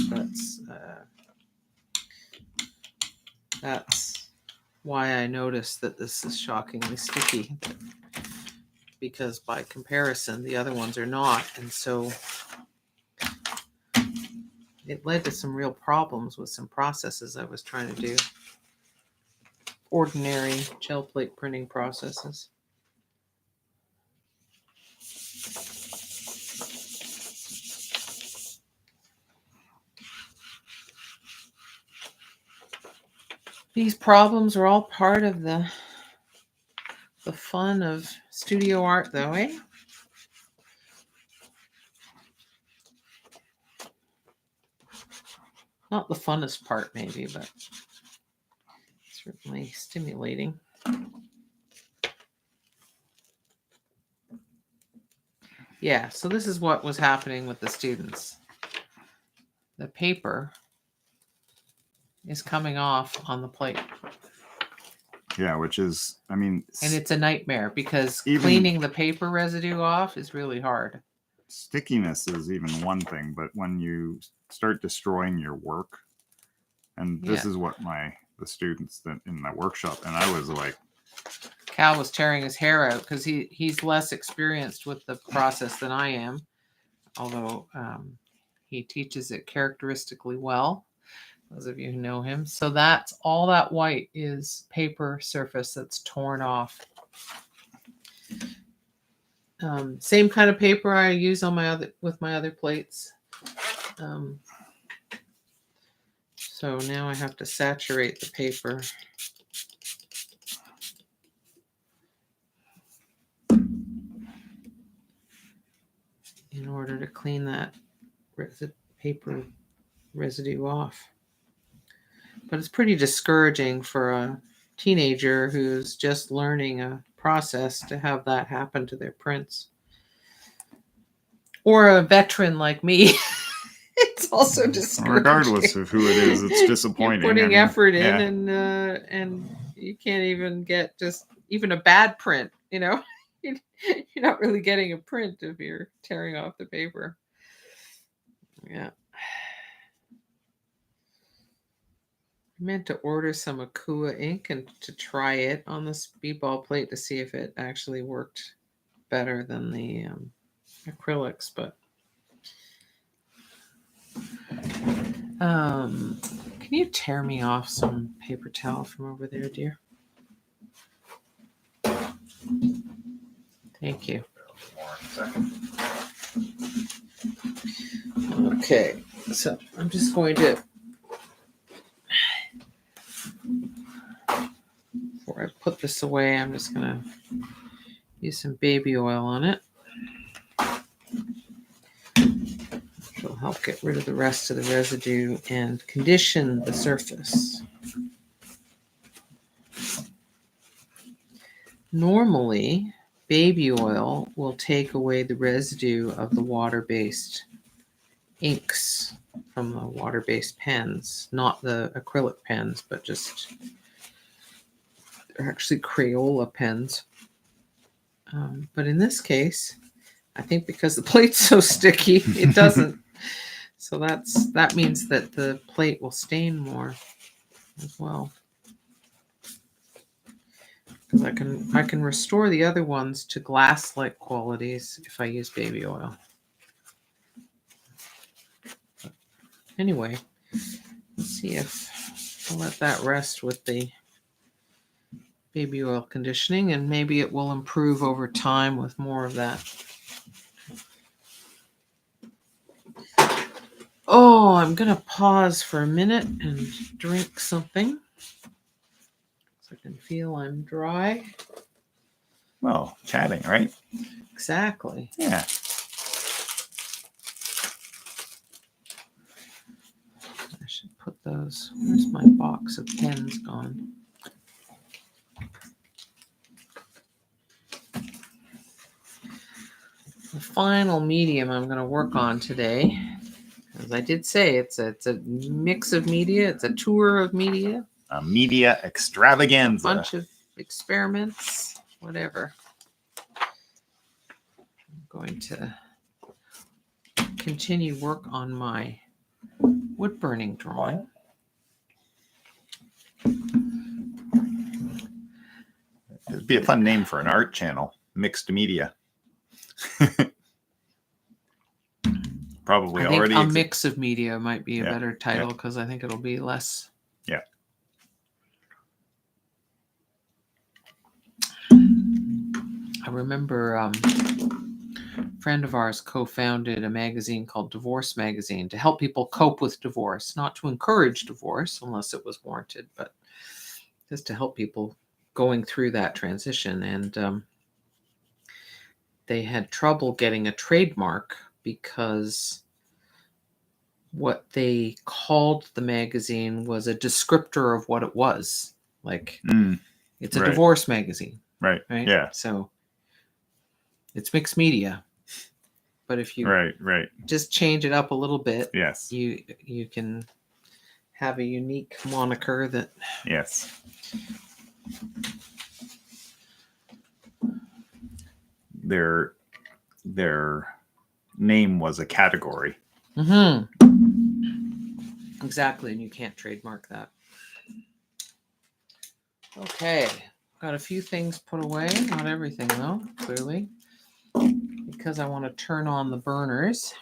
that's why I noticed that this is shockingly sticky, because by comparison the other ones are not, and so it led to some real problems with some processes I was trying to do. Ordinary gel plate printing processes. These problems are all part of the fun of studio art, though, eh? Not the funnest part, maybe, but certainly stimulating. Yeah, so this is what was happening with the students. The paper is coming off on the plate. Yeah, which is, I mean, and it's a nightmare because even cleaning the paper residue off is really hard. Stickiness is even one thing, but when you start destroying your work, and this is what the students that in the workshop, and I was like, Cal was tearing his hair out because he's less experienced with the process than I am, although he teaches it characteristically well, those of you who know him. So that's all that white is paper surface that's torn off. Same kind of paper I use on with my other plates. So now I have to saturate the paper. In order to clean that paper residue off. But it's pretty discouraging for a teenager who's just learning a process to have that happen to their prints. Or a veteran like me. It's also discouraging. Regardless of who it is, it's disappointing. You're putting effort in, and you can't even get just even a bad print, you know? You're not really getting a print if you're tearing off the paper. Yeah. I meant to order some Akua ink and to try it on the speedball plate to see if it actually worked better than the acrylics, but can you tear me off some paper towel from over there, dear? Thank you. Okay, so I'm just going to, before I put this away, I'm just going to use some baby oil on it. Which will help get rid of the rest of the residue and condition the surface. Normally, baby oil will take away the residue of the water-based inks from the water-based pens, not the acrylic pens, but just they're actually Crayola pens. But in this case, I think because the plate's so sticky, it doesn't. So that means that the plate will stain more as well. Because I can restore the other ones to glass-like qualities if I use baby oil. But anyway, let's see if I'll let that rest with the baby oil conditioning, and maybe it will improve over time with more of that. Oh, I'm going to pause for a minute and drink something. So I can feel I'm dry. Well, chatting, right? Exactly. Yeah. I should put those. Where's my box of pens gone? The final medium I'm going to work on today, as I did say, it's a mix of media. It's a tour of media. A media extravaganza. A bunch of experiments, whatever. I'm going to continue work on my wood burning drawing. It'd be a fun name for an art channel, mixed media. Probably I think already a mix of media might be a Yeah, better title because I think it'll be less. Yeah. I remember a friend of ours co-founded a magazine called Divorce Magazine to help people cope with divorce, not to encourage divorce unless it was warranted, but just to help people going through that transition. And they had trouble getting a trademark because what they called the magazine was a descriptor of what it was. Like, it's a right. divorce magazine. Right. Right? Yeah. So it's mixed media. But if you Right. just change it up a little bit, Yes. you can have a unique moniker that. Yes. Their name was a category. Mm-hmm. Exactly, and you can't trademark that. Okay, got a few things put away. Not everything though, clearly, because I want to turn on the burners.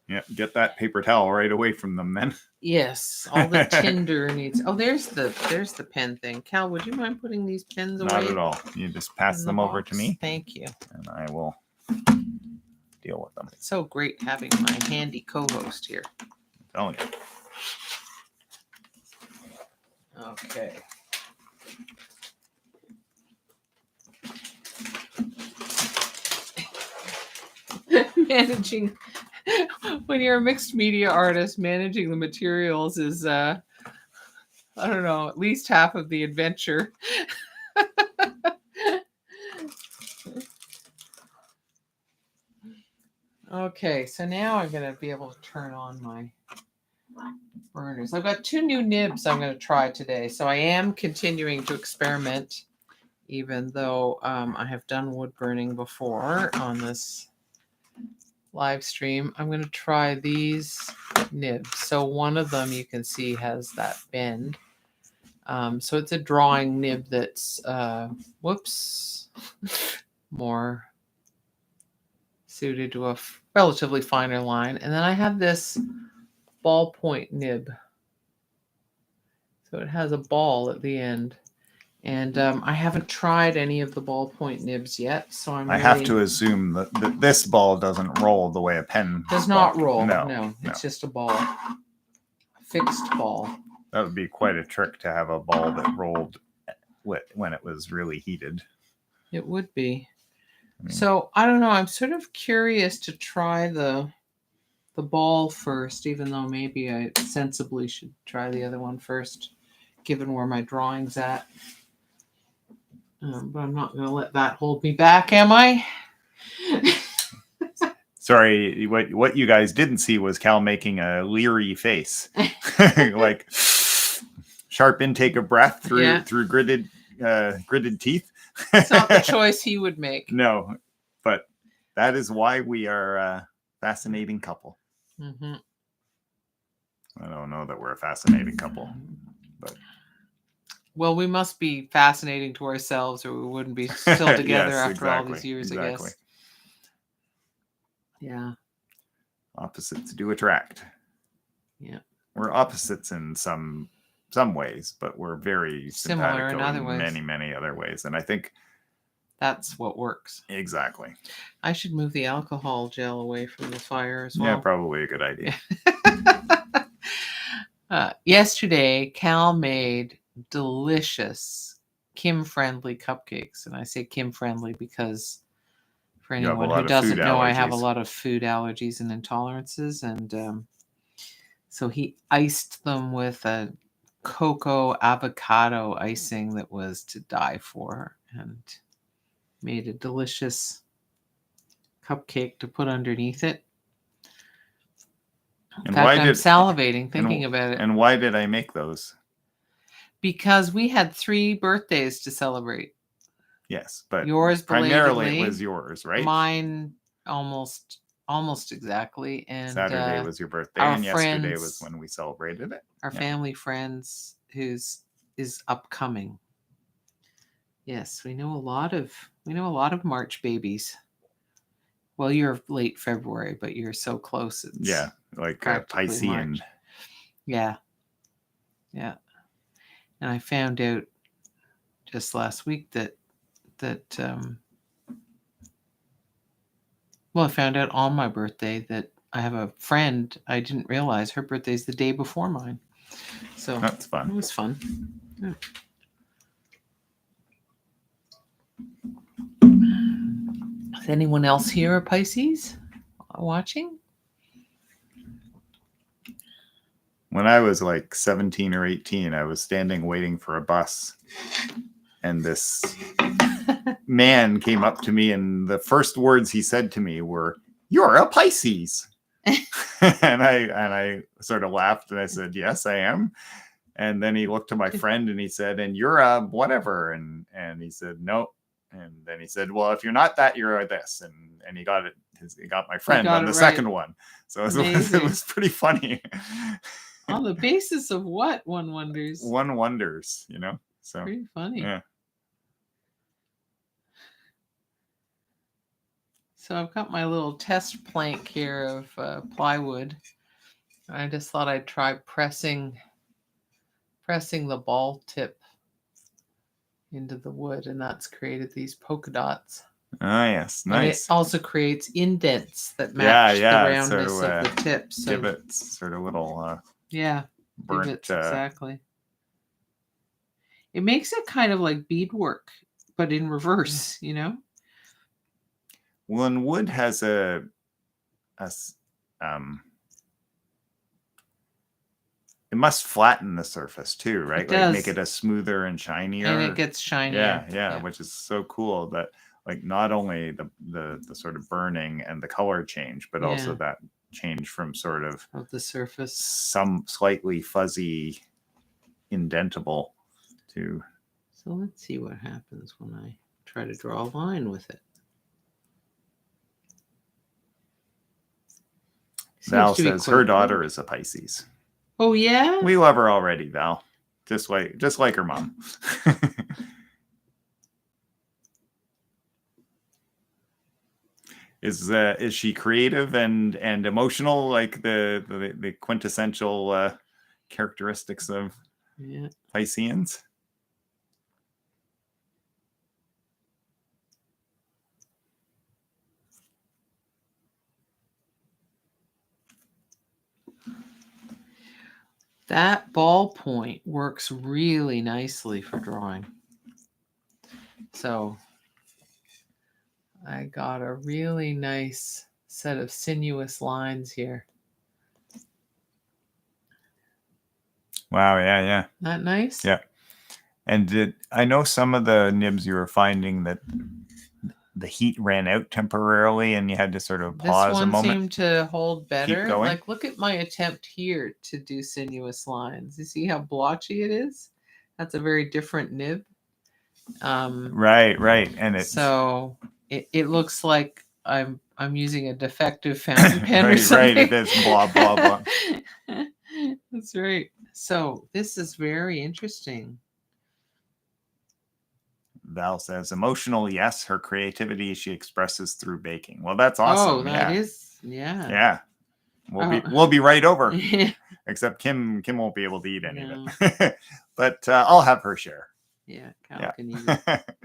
Yeah, get that paper towel right away from them then. Yes, all the tinder needs. Oh, there's the pen thing. Cal, would you mind putting these pens away? Not at all. You just pass them over to me. Thank you. And I will deal with them. It's so great having my handy co-host here. I'm telling you. Okay. Managing, when you're a mixed media artist, managing the materials is I don't know, at least half of the adventure. Okay, so now I'm going to be able to turn on my burners. I've got 2 new nibs I'm going to try today. So I am continuing to experiment, even though I have done wood burning before on this live stream. I'm going to try these nibs. So one of them you can see has that bend. So it's a drawing nib that's, more suited to a relatively finer line. And then I have this ballpoint nib. So it has a ball at the end. And I haven't tried any of the ballpoint nibs yet, so I have to assume that this ball doesn't roll the way a pen does not roll. No, It's just a ball, a fixed ball. That would be quite a trick to have a ball that rolled when it was really heated. It would be. So I don't know. I'm sort of curious to try the ball first, even though maybe I sensibly should try the other one first, given where my drawing's at. But I'm not going to let that hold me back, am I? Sorry, what you guys didn't see was Cal making a leery face, like sharp intake of breath through gritted teeth. It's not the choice he would make. No, but that is why we are a fascinating couple. Mm-hmm. I don't know that we're a fascinating couple, but. Well, we must be fascinating to ourselves, or we wouldn't be still together after all these years, I guess. Yeah. Opposites do attract. Yeah. We're opposites in some ways, but we're very similar in other ways. Many other ways. And I think that's what works. Exactly. I should move the alcohol gel away from the fire as well. Yeah, probably a good idea. Yesterday, Cal made delicious Kim-friendly cupcakes. And I say Kim-friendly because for anyone who doesn't know, I have a lot of food allergies and intolerances. And so he iced them with a cocoa avocado icing that was to die for, and made a delicious cupcake to put underneath it. In fact, I'm salivating thinking about it. And why did I make those? Because we had 3 birthdays to celebrate. Yes, but yours primarily it was yours, right? Mine almost almost exactly. And Saturday was your birthday, our and yesterday was friends, when we celebrated it. our Yeah. family friends, who's is upcoming. Yes, we know a lot of March babies. Well, you're late February, but you're so close. It's Yeah, like practically Piscean. March. Yeah, yeah. And I found out just last week that well, I found out on my birthday that I have a friend. I didn't realize her birthday's the day before mine. So That's it fun. was fun. Yeah. Is anyone else here a Pisces watching? When I was like 17 or 18, I was standing waiting for a bus, and this man came up to me, and the first words he said to me were, "You're a Pisces." and I sort of laughed, and I said, "Yes, I am." And then he looked to my friend and he said, "And you're a whatever." And he said, "No." And then he said, "Well, if you're not that, you're a this." And he got it. He got my friend got on it the right. second one. So it Amazing. was pretty funny. On the basis of what, one wonders? One wonders, you know. So Pretty funny. yeah. So I've got my little test plank here of plywood. I just thought I'd try pressing the ball tip into the wood, and that's created these polka dots. Oh yes, And it nice. also creates indents that match the roundness So, of the tip. So divots, sort of little yeah, burnt. divots, exactly. It makes it kind of like beadwork, but in reverse, you know? Well, and wood has it must flatten the surface too, right? It Like does. make it a smoother and shinier. And it gets shinier. Yeah, which is so cool that like not only the sort of burning and the color change, but also that change from sort of the surface, some slightly fuzzy indentable to. So let's see what happens when I try to draw a line with it. Val says her daughter is a Pisces. Oh yeah? We love her already, Val. Just like her mom. Is she creative and emotional, like the quintessential characteristics of Pisceans? That ballpoint works really nicely for drawing. So I got a really nice set of sinuous lines here. Wow, yeah. Isn't that nice? Yeah. And I know some of the nibs you were finding that the heat ran out temporarily and you had to sort of pause a moment. This one seemed to hold better. Keep going. Like, look at my attempt here to do sinuous lines. You see how blotchy it is? That's a very different nib. Right. And so it looks like I'm using a defective fountain pen or something. Right, it is blah blah blah. That's right. So this is very interesting. Val says, emotional, yes. Her creativity she expresses through baking. Well, that's awesome. Oh, that is, yeah. Yeah. We'll be right over. Except Kim won't be able to eat any of it. But I'll have her share. Yeah, Kal can eat it.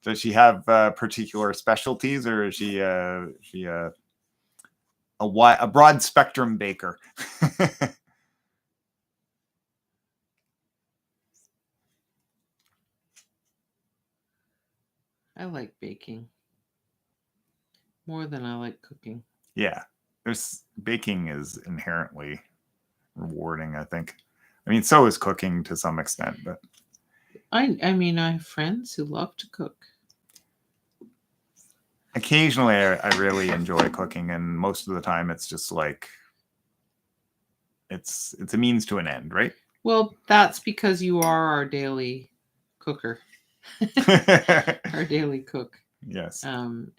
Does she have particular specialties, or is she a broad spectrum baker? I like baking more than I like cooking. Yeah, baking is inherently rewarding, I think. I mean, so is cooking to some extent, but I mean, I have friends who love to cook. Occasionally, I really enjoy cooking, and most of the time, it's just like it's a means to an end, right? Well, that's because you are our daily cooker. Our daily cook. Yes. And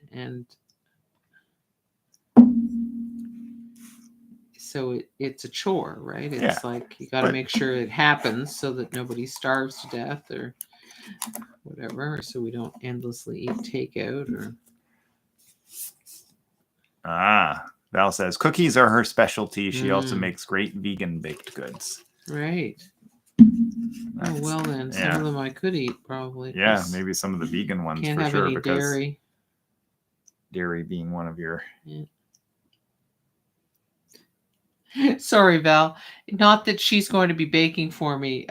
so it's a chore, right? It's Yeah. like you got to But make sure it happens so that nobody starves to death or whatever, or so we don't endlessly eat takeout or Val says cookies are her specialty. She also Mm. makes great vegan baked goods. right. Oh well, then some of them I could eat probably. Yeah, 'cause maybe some of the vegan ones can't for have sure, any because dairy. dairy being one of your. Sorry, Val. Not that she's going to be baking for me.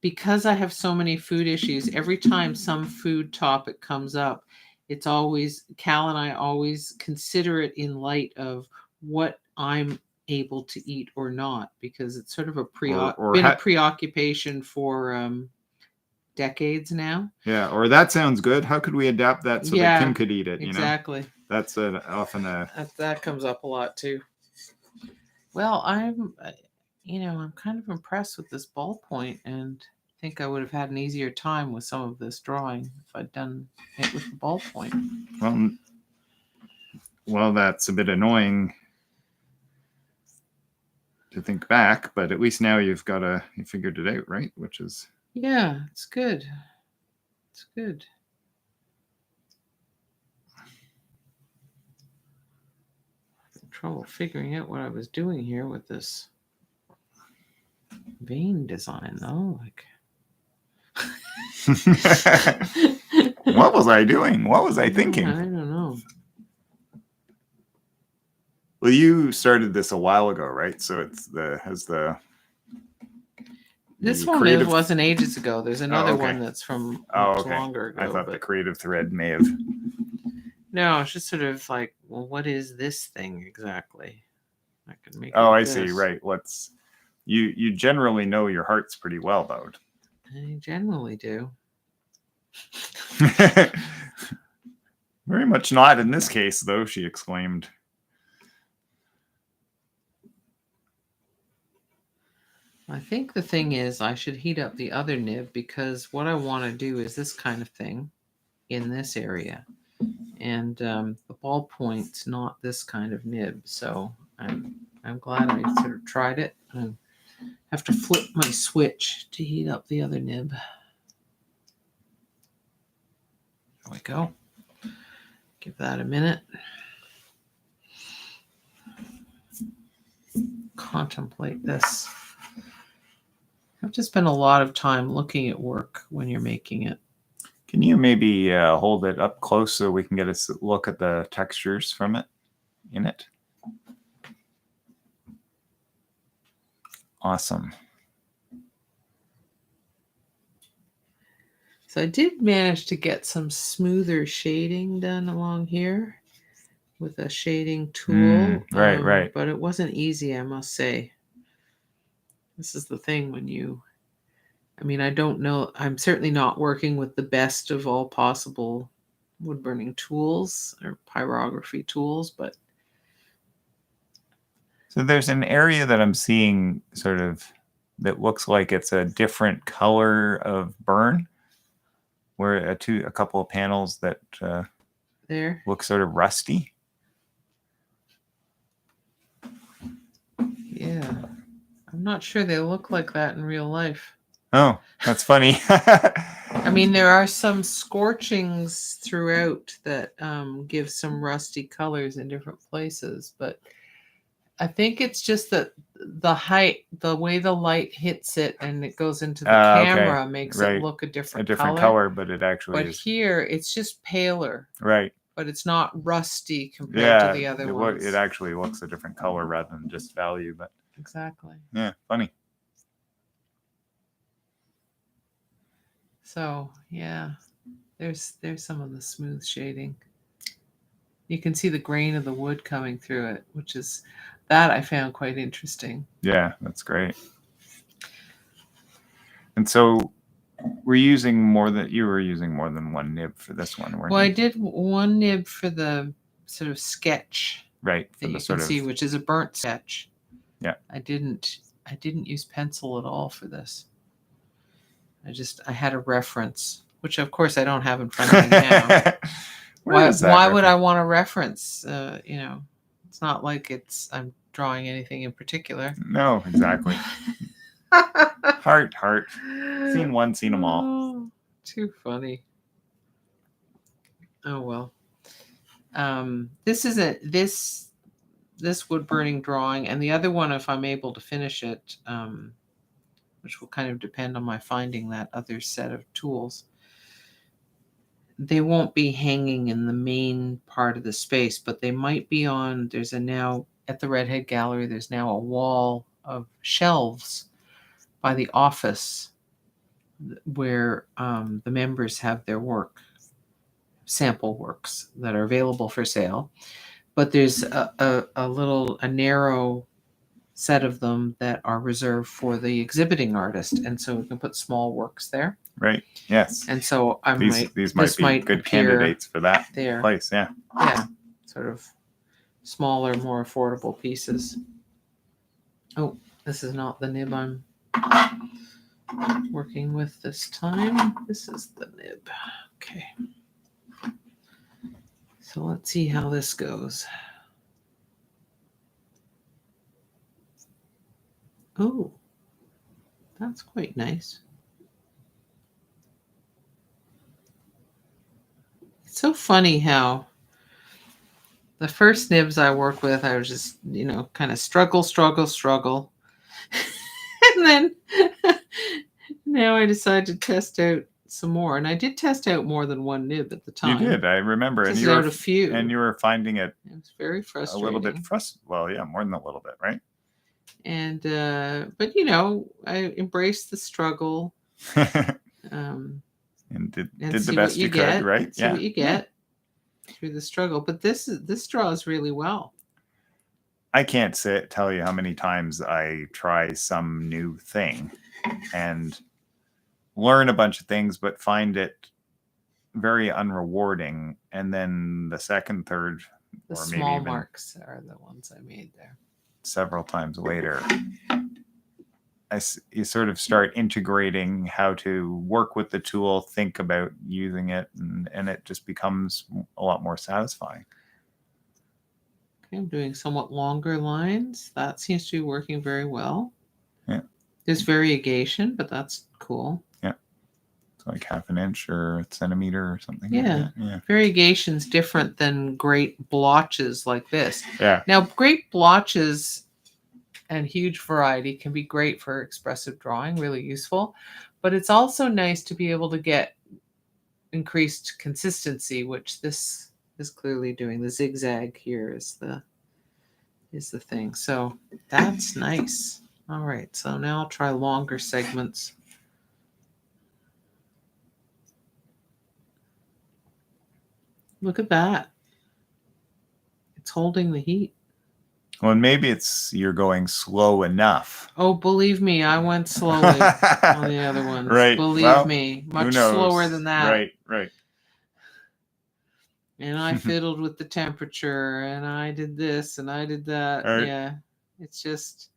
Because I have so many food issues, every time some food topic comes up, it's always Cal and I always consider it in light of what I'm able to eat or not, because it's sort of a been a preoccupation for decades now. Yeah, or that sounds good. How could we adapt that so that Kim could eat it? Exactly. You know, that's often a. That comes up a lot too. Well, I'm kind of impressed with this ballpoint, and think I would have had an easier time with some of this drawing if I'd done it with the ballpoint. Well, that's a bit annoying to think back, but at least now you figured it out, right? Which is. Yeah, it's good. It's good. Trouble figuring out what I was doing here with this vein design, though. Like, what was I doing? What was I thinking? I don't know. Well, you started this a while ago, right? So this one wasn't ages ago. There's another one that's from much longer ago. I thought the creative thread may have. No, it's just sort of like, well, what is this thing exactly? I can make. I see. Right. You generally know your hearts pretty well, though. I generally do. Very much not in this case, though, she exclaimed. I think the thing is I should heat up the other nib, because what I want to do is this kind of thing in this area. And the ballpoint's not this kind of nib, so I'm glad I sort of tried it. I have to flip my switch to heat up the other nib. There we go. Give that a minute. Contemplate this. I have to spend a lot of time looking at work when you're making it. Can you maybe hold it up close so we can get a look at the textures from it in it? Awesome. So I did manage to get some smoother shading done along here with a shading tool. Right. But it wasn't easy, I must say. This is the thing when I don't know. I'm certainly not working with the best of all possible wood burning tools or pyrography tools, but. So there's an area that I'm seeing sort of that looks like it's a different color of burn, where a couple of panels that there look sort of rusty. Yeah. I'm not sure they look like that in real life. Oh, that's funny. There are some scorchings throughout that give some rusty colors in different places, but I think it's just that the height, the way the light hits it and it goes into the camera makes it look a different color, but it actually is. But here it's just paler. Right. But it's not rusty compared to the other ones. It actually looks a different color rather than just value, but exactly. Yeah, funny. So yeah, there's some of the smooth shading. You can see the grain of the wood coming through it, which is that I found quite interesting. Yeah, that's great. And so you were using more than one nib for this one, weren't you? Well, I did one nib for the sort of sketch. Right. That you can see, which is a burnt sketch. Yeah. I didn't use pencil at all for this. I had a reference, which of course I don't have in front of me now. Why would I want a reference? It's not like I'm drawing anything in particular. No, exactly. Heart. Seen one, seen them all. Oh, too funny. Oh well. This is this wood burning drawing, and the other one, if I'm able to finish it, which will kind of depend on my finding that other set of tools. They won't be hanging in the main part of the space, but they might be on. There's a now at the Redhead Gallery. There's now a wall of shelves by the office where the members have their work, sample works that are available for sale. But there's a narrow set of them that are reserved for the exhibiting artist, and so we can put small works there. Right. Yes. And so these might be good candidates for that there. place. Yeah. Yeah. Sort of smaller, more affordable pieces. Oh, this is not the nib I'm working with this time. This is the nib. Okay. So let's see how this goes. Oh, that's quite nice. It's so funny how the first nibs I work with, I was just, kind of struggle. And then now I decided to test out some more. And I did test out more than one nib at the time. You did, I remember. Tested out a few. And you were finding it was very frustrating. A little bit frustrating. Well, yeah, more than a little bit, right? And but I embraced the struggle. And did the best you could, right? See what you get through the struggle. But this draws really well. I can't tell you how many times I try some new thing and learn a bunch of things, but find it very unrewarding. And then the second, third, the or small maybe even marks are the ones I made there. Several times later, you sort of start integrating how to work with the tool, think about using it, and it just becomes a lot more satisfying. Okay, I'm doing somewhat longer lines. That seems to be working very well. Yeah. There's variegation, but that's cool. Yeah. It's like half an inch or a centimeter or something. Yeah. Like that. Yeah. Variegation's different than great blotches like this. Yeah. Now, great blotches and huge variety can be great for expressive drawing, really useful. But it's also nice to be able to get increased consistency, which this is clearly doing. The zigzag here is the thing. So that's nice. All right, so now I'll try longer segments. Look at that. It's holding the heat. Well, and maybe you're going slow enough. Oh, believe me, I went slowly on the other ones. Right. Believe me, much slower than that. Right. And I fiddled with the temperature, and I did this, and I did that. Right. Yeah, it's just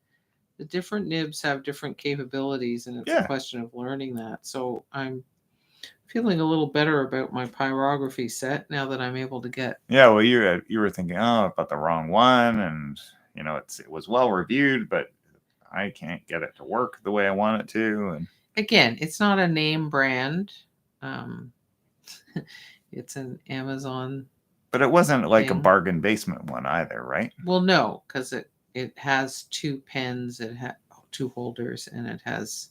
the different nibs have different capabilities, and it's a question of learning that. So I'm feeling a little better about my pyrography set now that I'm able to get. Yeah, well, you were thinking, about the wrong one, and it was well reviewed, but I can't get it to work the way I want it to. And again, it's not a name brand. It's an Amazon. But it wasn't like a bargain basement one either, right? Well, no, because it has two pens, it has two holders, and it has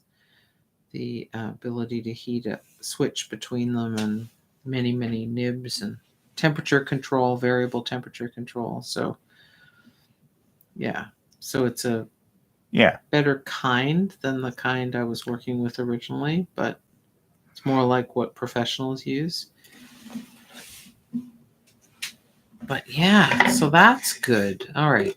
the ability to switch between them, and many nibs and temperature control, variable temperature control. So yeah, so it's a better kind than the kind I was working with originally, but it's more like what professionals use. But yeah, so that's good. All right,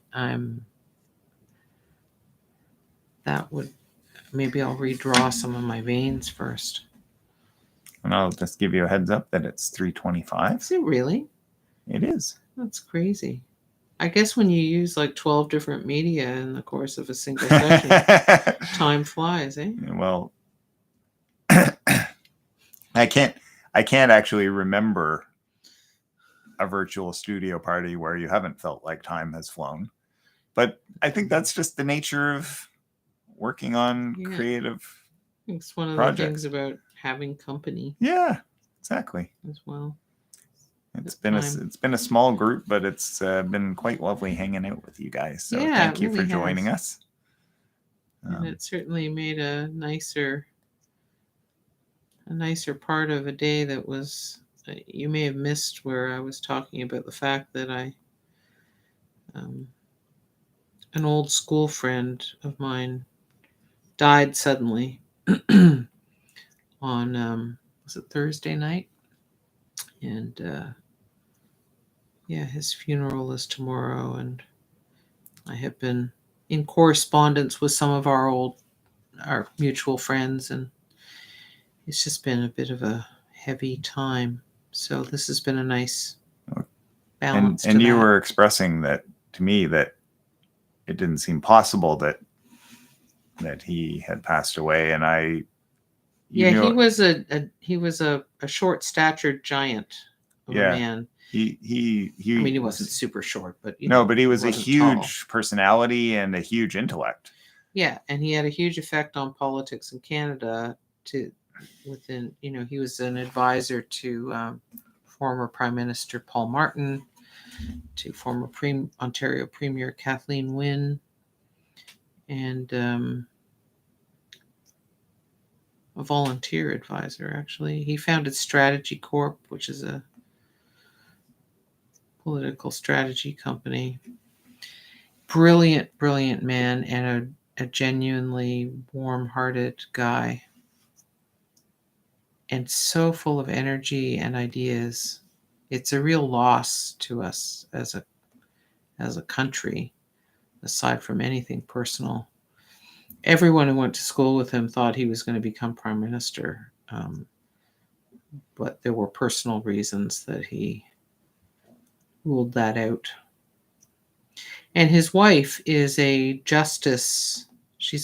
maybe I'll redraw some of my veins first. And I'll just give you a heads up that it's 325. Is it really? It is. That's crazy. I guess when you use like 12 different media in the course of a single session, time flies, eh? Well, I can't actually remember a virtual studio party where you haven't felt like time has flown. But I think that's just the nature of working on Yeah. creative It's one of the projects. things about having company Yeah, exactly. as well. It's Time. been a small group, but it's been quite lovely hanging out with you guys. So Yeah, thank it you for really joining has. us. And it certainly made a nicer part of a day that was, you may have missed where I was talking about the fact that an old school friend of mine died suddenly on, was it Thursday night? And yeah, his funeral is tomorrow, and I have been in correspondence with some of our mutual friends, and it's just been a bit of a heavy time. So this has been a nice balance. And you were expressing that to me that it didn't seem possible that he had passed away, and he was a short statured giant of a man. He I mean, he wasn't super short, but but he was a huge tall. Personality and a huge intellect. Yeah, and he had a huge effect on politics in Canada. He was an advisor to former Prime Minister Paul Martin, to former Ontario Premier Kathleen Wynne, and a volunteer advisor, actually. He founded Strategy Corp, which is a political strategy company. Brilliant, brilliant man, and a genuinely warm-hearted guy. And so full of energy and ideas. It's a real loss to us as a country, aside from anything personal. Everyone who went to school with him thought he was going to become prime minister, but there were personal reasons that he ruled that out. And his wife is a justice. She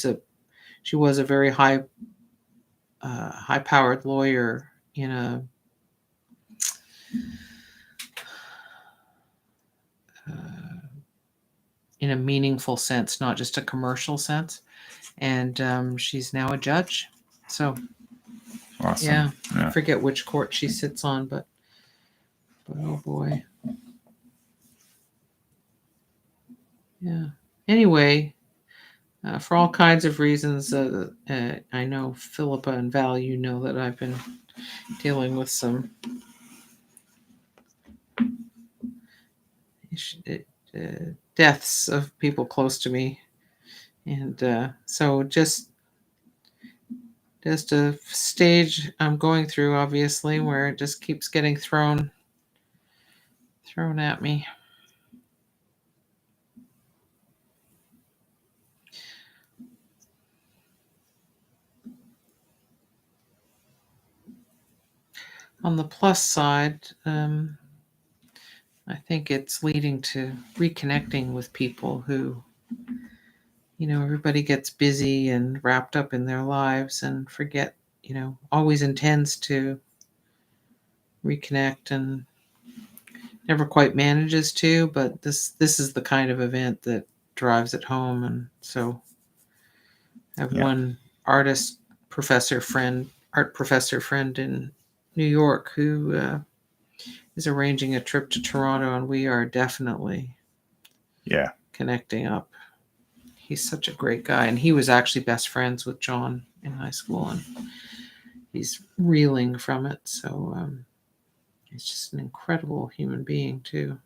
was a very high-powered lawyer in a meaningful sense, not just a commercial sense. And she's now a judge. So, awesome. Yeah, I forget which court she sits on, but oh boy. Yeah. Anyway, for all kinds of reasons, I know Philippa and Val, you know that I've been dealing with some deaths of people close to me, and so just a stage I'm going through, obviously, where it just keeps getting thrown at me. On the plus side, I think it's leading to reconnecting with people who, everybody gets busy and wrapped up in their lives and forget, always intends to reconnect and never quite manages to, but this is the kind of event that drives it home. And so I have one art professor friend in New York who is arranging a trip to Toronto, and we are definitely connecting up. He's such a great guy, and he was actually best friends with John in high school, and he's reeling from it. So he's just an incredible human being too.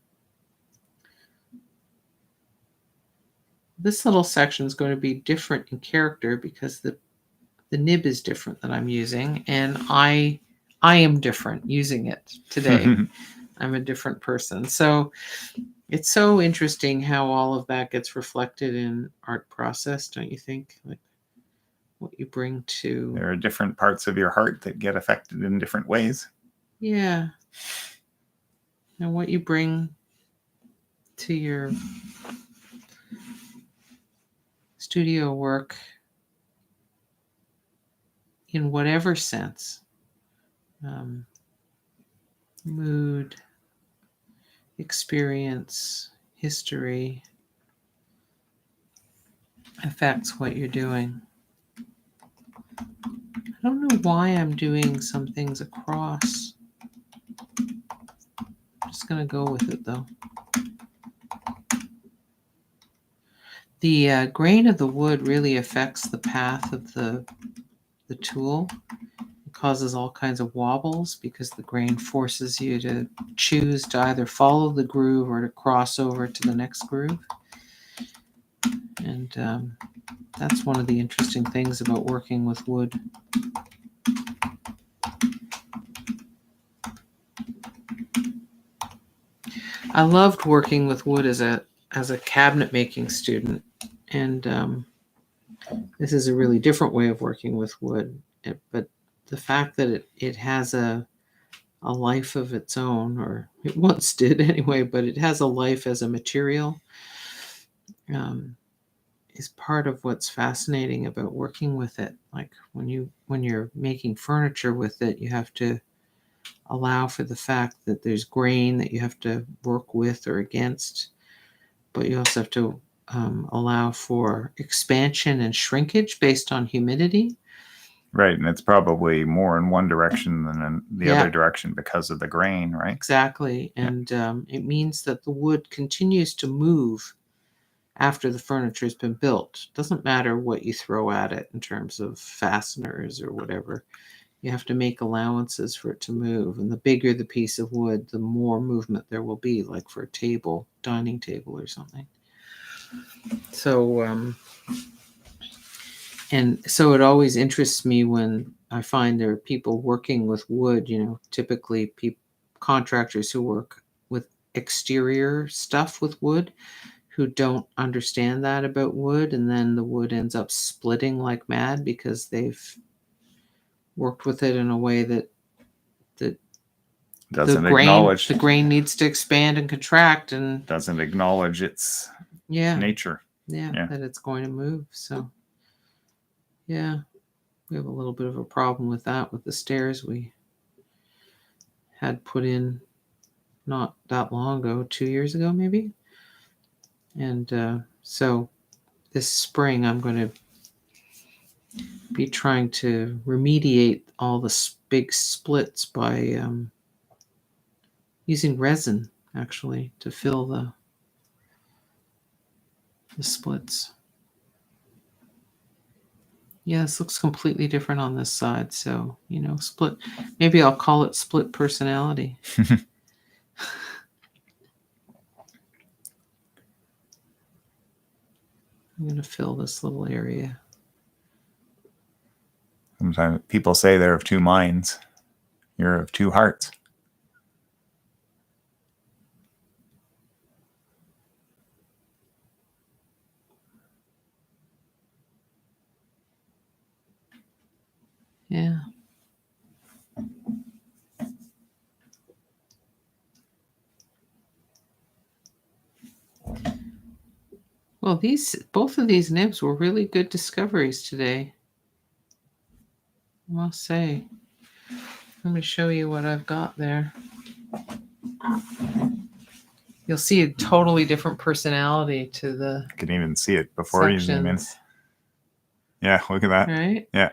This little section is going to be different in character because the nib is different that I'm using, and I am different using it today. I'm a different person. So it's so interesting how all of that gets reflected in art process, don't you think? Like what you bring to... There are different parts of your heart that get affected in different ways. Yeah. And what you bring to your studio work in whatever sense, mood, experience, history affects what you're doing. I don't know why I'm doing some things across. I'm just going to go with it though. The grain of the wood really affects the path of the tool. It causes all kinds of wobbles because the grain forces you to choose to either follow the groove or to cross over to the next groove. And that's one of the interesting things about working with wood. I loved working with wood as a cabinet making student, and this is a really different way of working with wood. But the fact that it has a life of its own, or it once did anyway, but it has a life as a material, is part of what's fascinating about working with it. Like when you're making furniture with it, you have to allow for the fact that there's grain that you have to work with or against, but you also have to allow for expansion and shrinkage based on humidity. Right, and it's probably more in one direction than in the Yeah. other direction because of the grain, right? Exactly, and it means that the wood continues to move after the furniture has been built. Doesn't matter what you throw at it in terms of fasteners or whatever. You have to make allowances for it to move. And the bigger the piece of wood, the more movement there will be, like for a table, dining table or something. So, and so it always interests me when I find there are people working with wood, typically contractors who work with exterior stuff with wood, who don't understand that about wood, and then the wood ends up splitting like mad because they've worked with it in a way that doesn't acknowledge the grain needs to expand and contract, and doesn't acknowledge its nature. Yeah, that it's going to move. So yeah, we have a little bit of a problem with that with the stairs we had put in not that long ago, 2 years ago maybe. And so this spring I'm going to be trying to remediate all the big splits by using resin, actually, to fill the splits. Yeah, this looks completely different on this side. So, split. Maybe I'll call it split personality. I'm going to fill this little area. Sometimes people say they're of two minds. You're of two hearts. Yeah. Well, both of these nibs were really good discoveries today, I must say. Let me show you what I've got there. You'll see a totally different personality to the You can even see it before you zoom in. Yeah, look at that. Right? Yeah.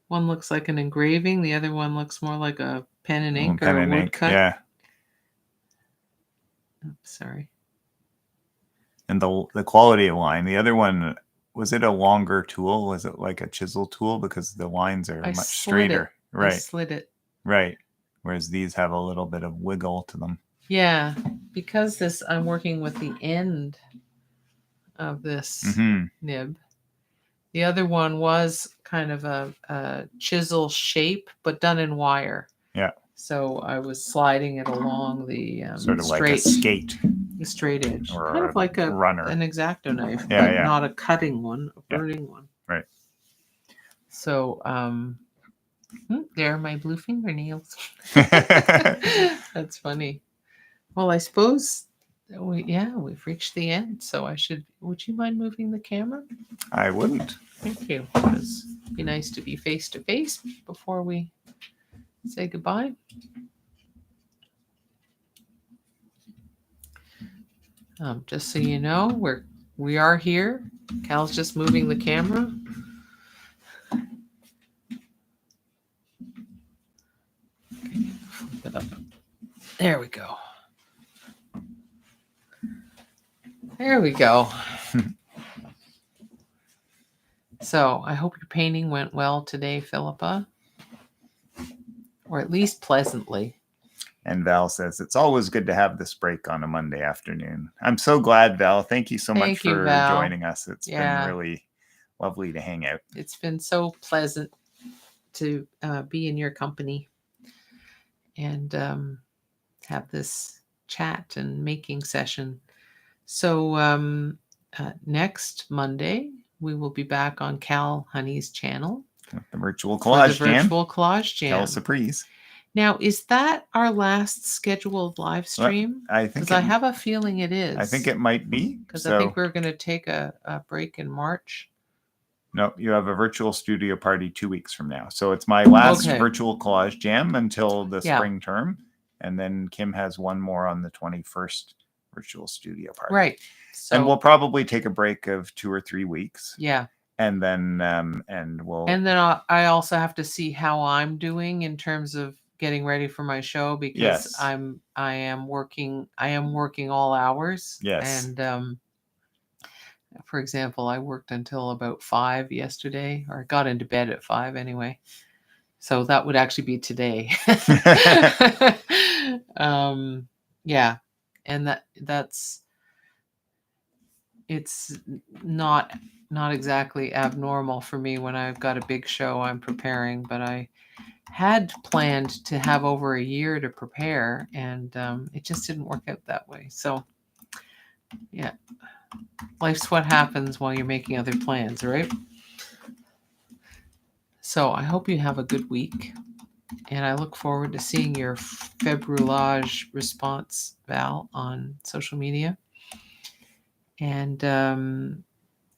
One looks like an engraving. The other one looks more like a pen and ink pen or a and ink. woodcut. Yeah. Oh, sorry. And the quality of line. The other one, was it a longer tool? Was it like a chisel tool? Because the lines are much straighter. Right. I slid it. Right. Whereas these have a little bit of wiggle to them. Yeah, because I'm working with the end of this nib. The other one was kind of a chisel shape, but done in wire. Yeah. So I was sliding it along the sort of like a skate. The straight edge. Or kind of like a runner. An X-Acto knife, Yeah, but not a cutting one, a burning one. Right. So there are my blue fingernails. That's funny. Well, I suppose we've reached the end. So would you mind moving the camera? I wouldn't. Thank you. It'd be nice to be face to face before we say goodbye. Just so you know, we are here. Cal's just moving the camera. Flip it up. There we go. There we go. So I hope your painting went well today, Philippa, or at least pleasantly. And Val says, it's always good to have this break on a Monday afternoon. I'm so glad, Val. Thank you so much Thank you, for Val. joining us. It's been really lovely to hang out. It's been so pleasant to be in your company and have this chat and making session. So next Monday, we will be back on Kal Honey's channel. The virtual collage jam. Virtual collage jam. Kal surprise. Now, is that our last scheduled live stream? Well, I think because I have a feeling it is. I think it might be. Because I think we're going to take a break in March. No, you have a virtual studio party 2 weeks from now. So it's my last virtual collage jam until the spring term. And then Kim has one more on the 21st virtual studio party. Right. So, and we'll probably take a break of 2 or 3 weeks. Yeah. And then I also have to see how I'm doing in terms of getting ready for my show, because I am working all hours. Yes. And for example, I worked until about 5 yesterday, or got into bed at 5 anyway. So that would actually be today. Yeah. And it's not exactly abnormal for me when I've got a big show I'm preparing, but I had planned to have over a year to prepare, and it just didn't work out that way. So yeah, life's what happens while you're making other plans, right? So I hope you have a good week, and I look forward to seeing your Februlage response, Val, on social media. And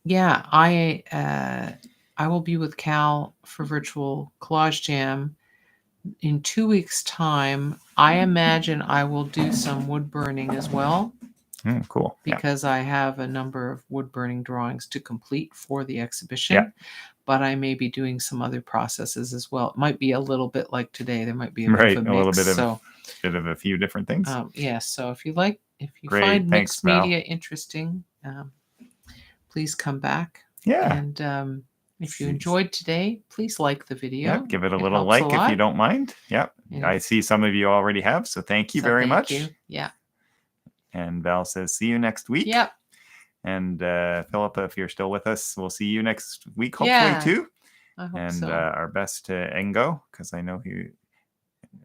yeah, I will be with Kal for virtual collage jam in 2 weeks' time. I imagine I will do some wood burning as well. Cool. Because I have a number of wood burning drawings to complete for the exhibition. Yeah. But I may be doing some other processes as well. It might be a little bit like today. There might be a bit of a mix. A little bit of a few different things. Yeah. So if you find mixed media interesting, please come back. Yeah. And if you enjoyed today, please like the video. Yep, give it a little like if you don't mind. Yep. I see some of you already have, so thank you very much. Thank you. Yeah. And Val says, see you next week. Yep. And Philippa, if you're still with us, we'll see you next week, hopefully, too. I hope and so. Our best to Engo, because I know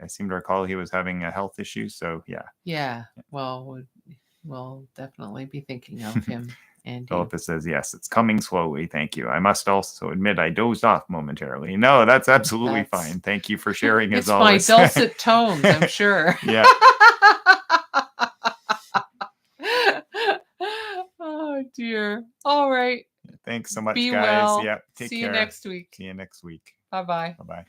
I seem to recall he was having a health issue. So, yeah. Yeah. Well, we'll definitely be thinking of him. And Philippa says, yes, it's coming slowly. Thank you. I must also admit I dozed off momentarily. No, that's absolutely fine. Thank you for sharing as always. It's my dulcet tones, I'm sure. Yeah. Oh, dear. All right. Thanks so much, Be guys. well. Yep. Take care. See you next week. See you next week. Bye-bye. Bye-bye.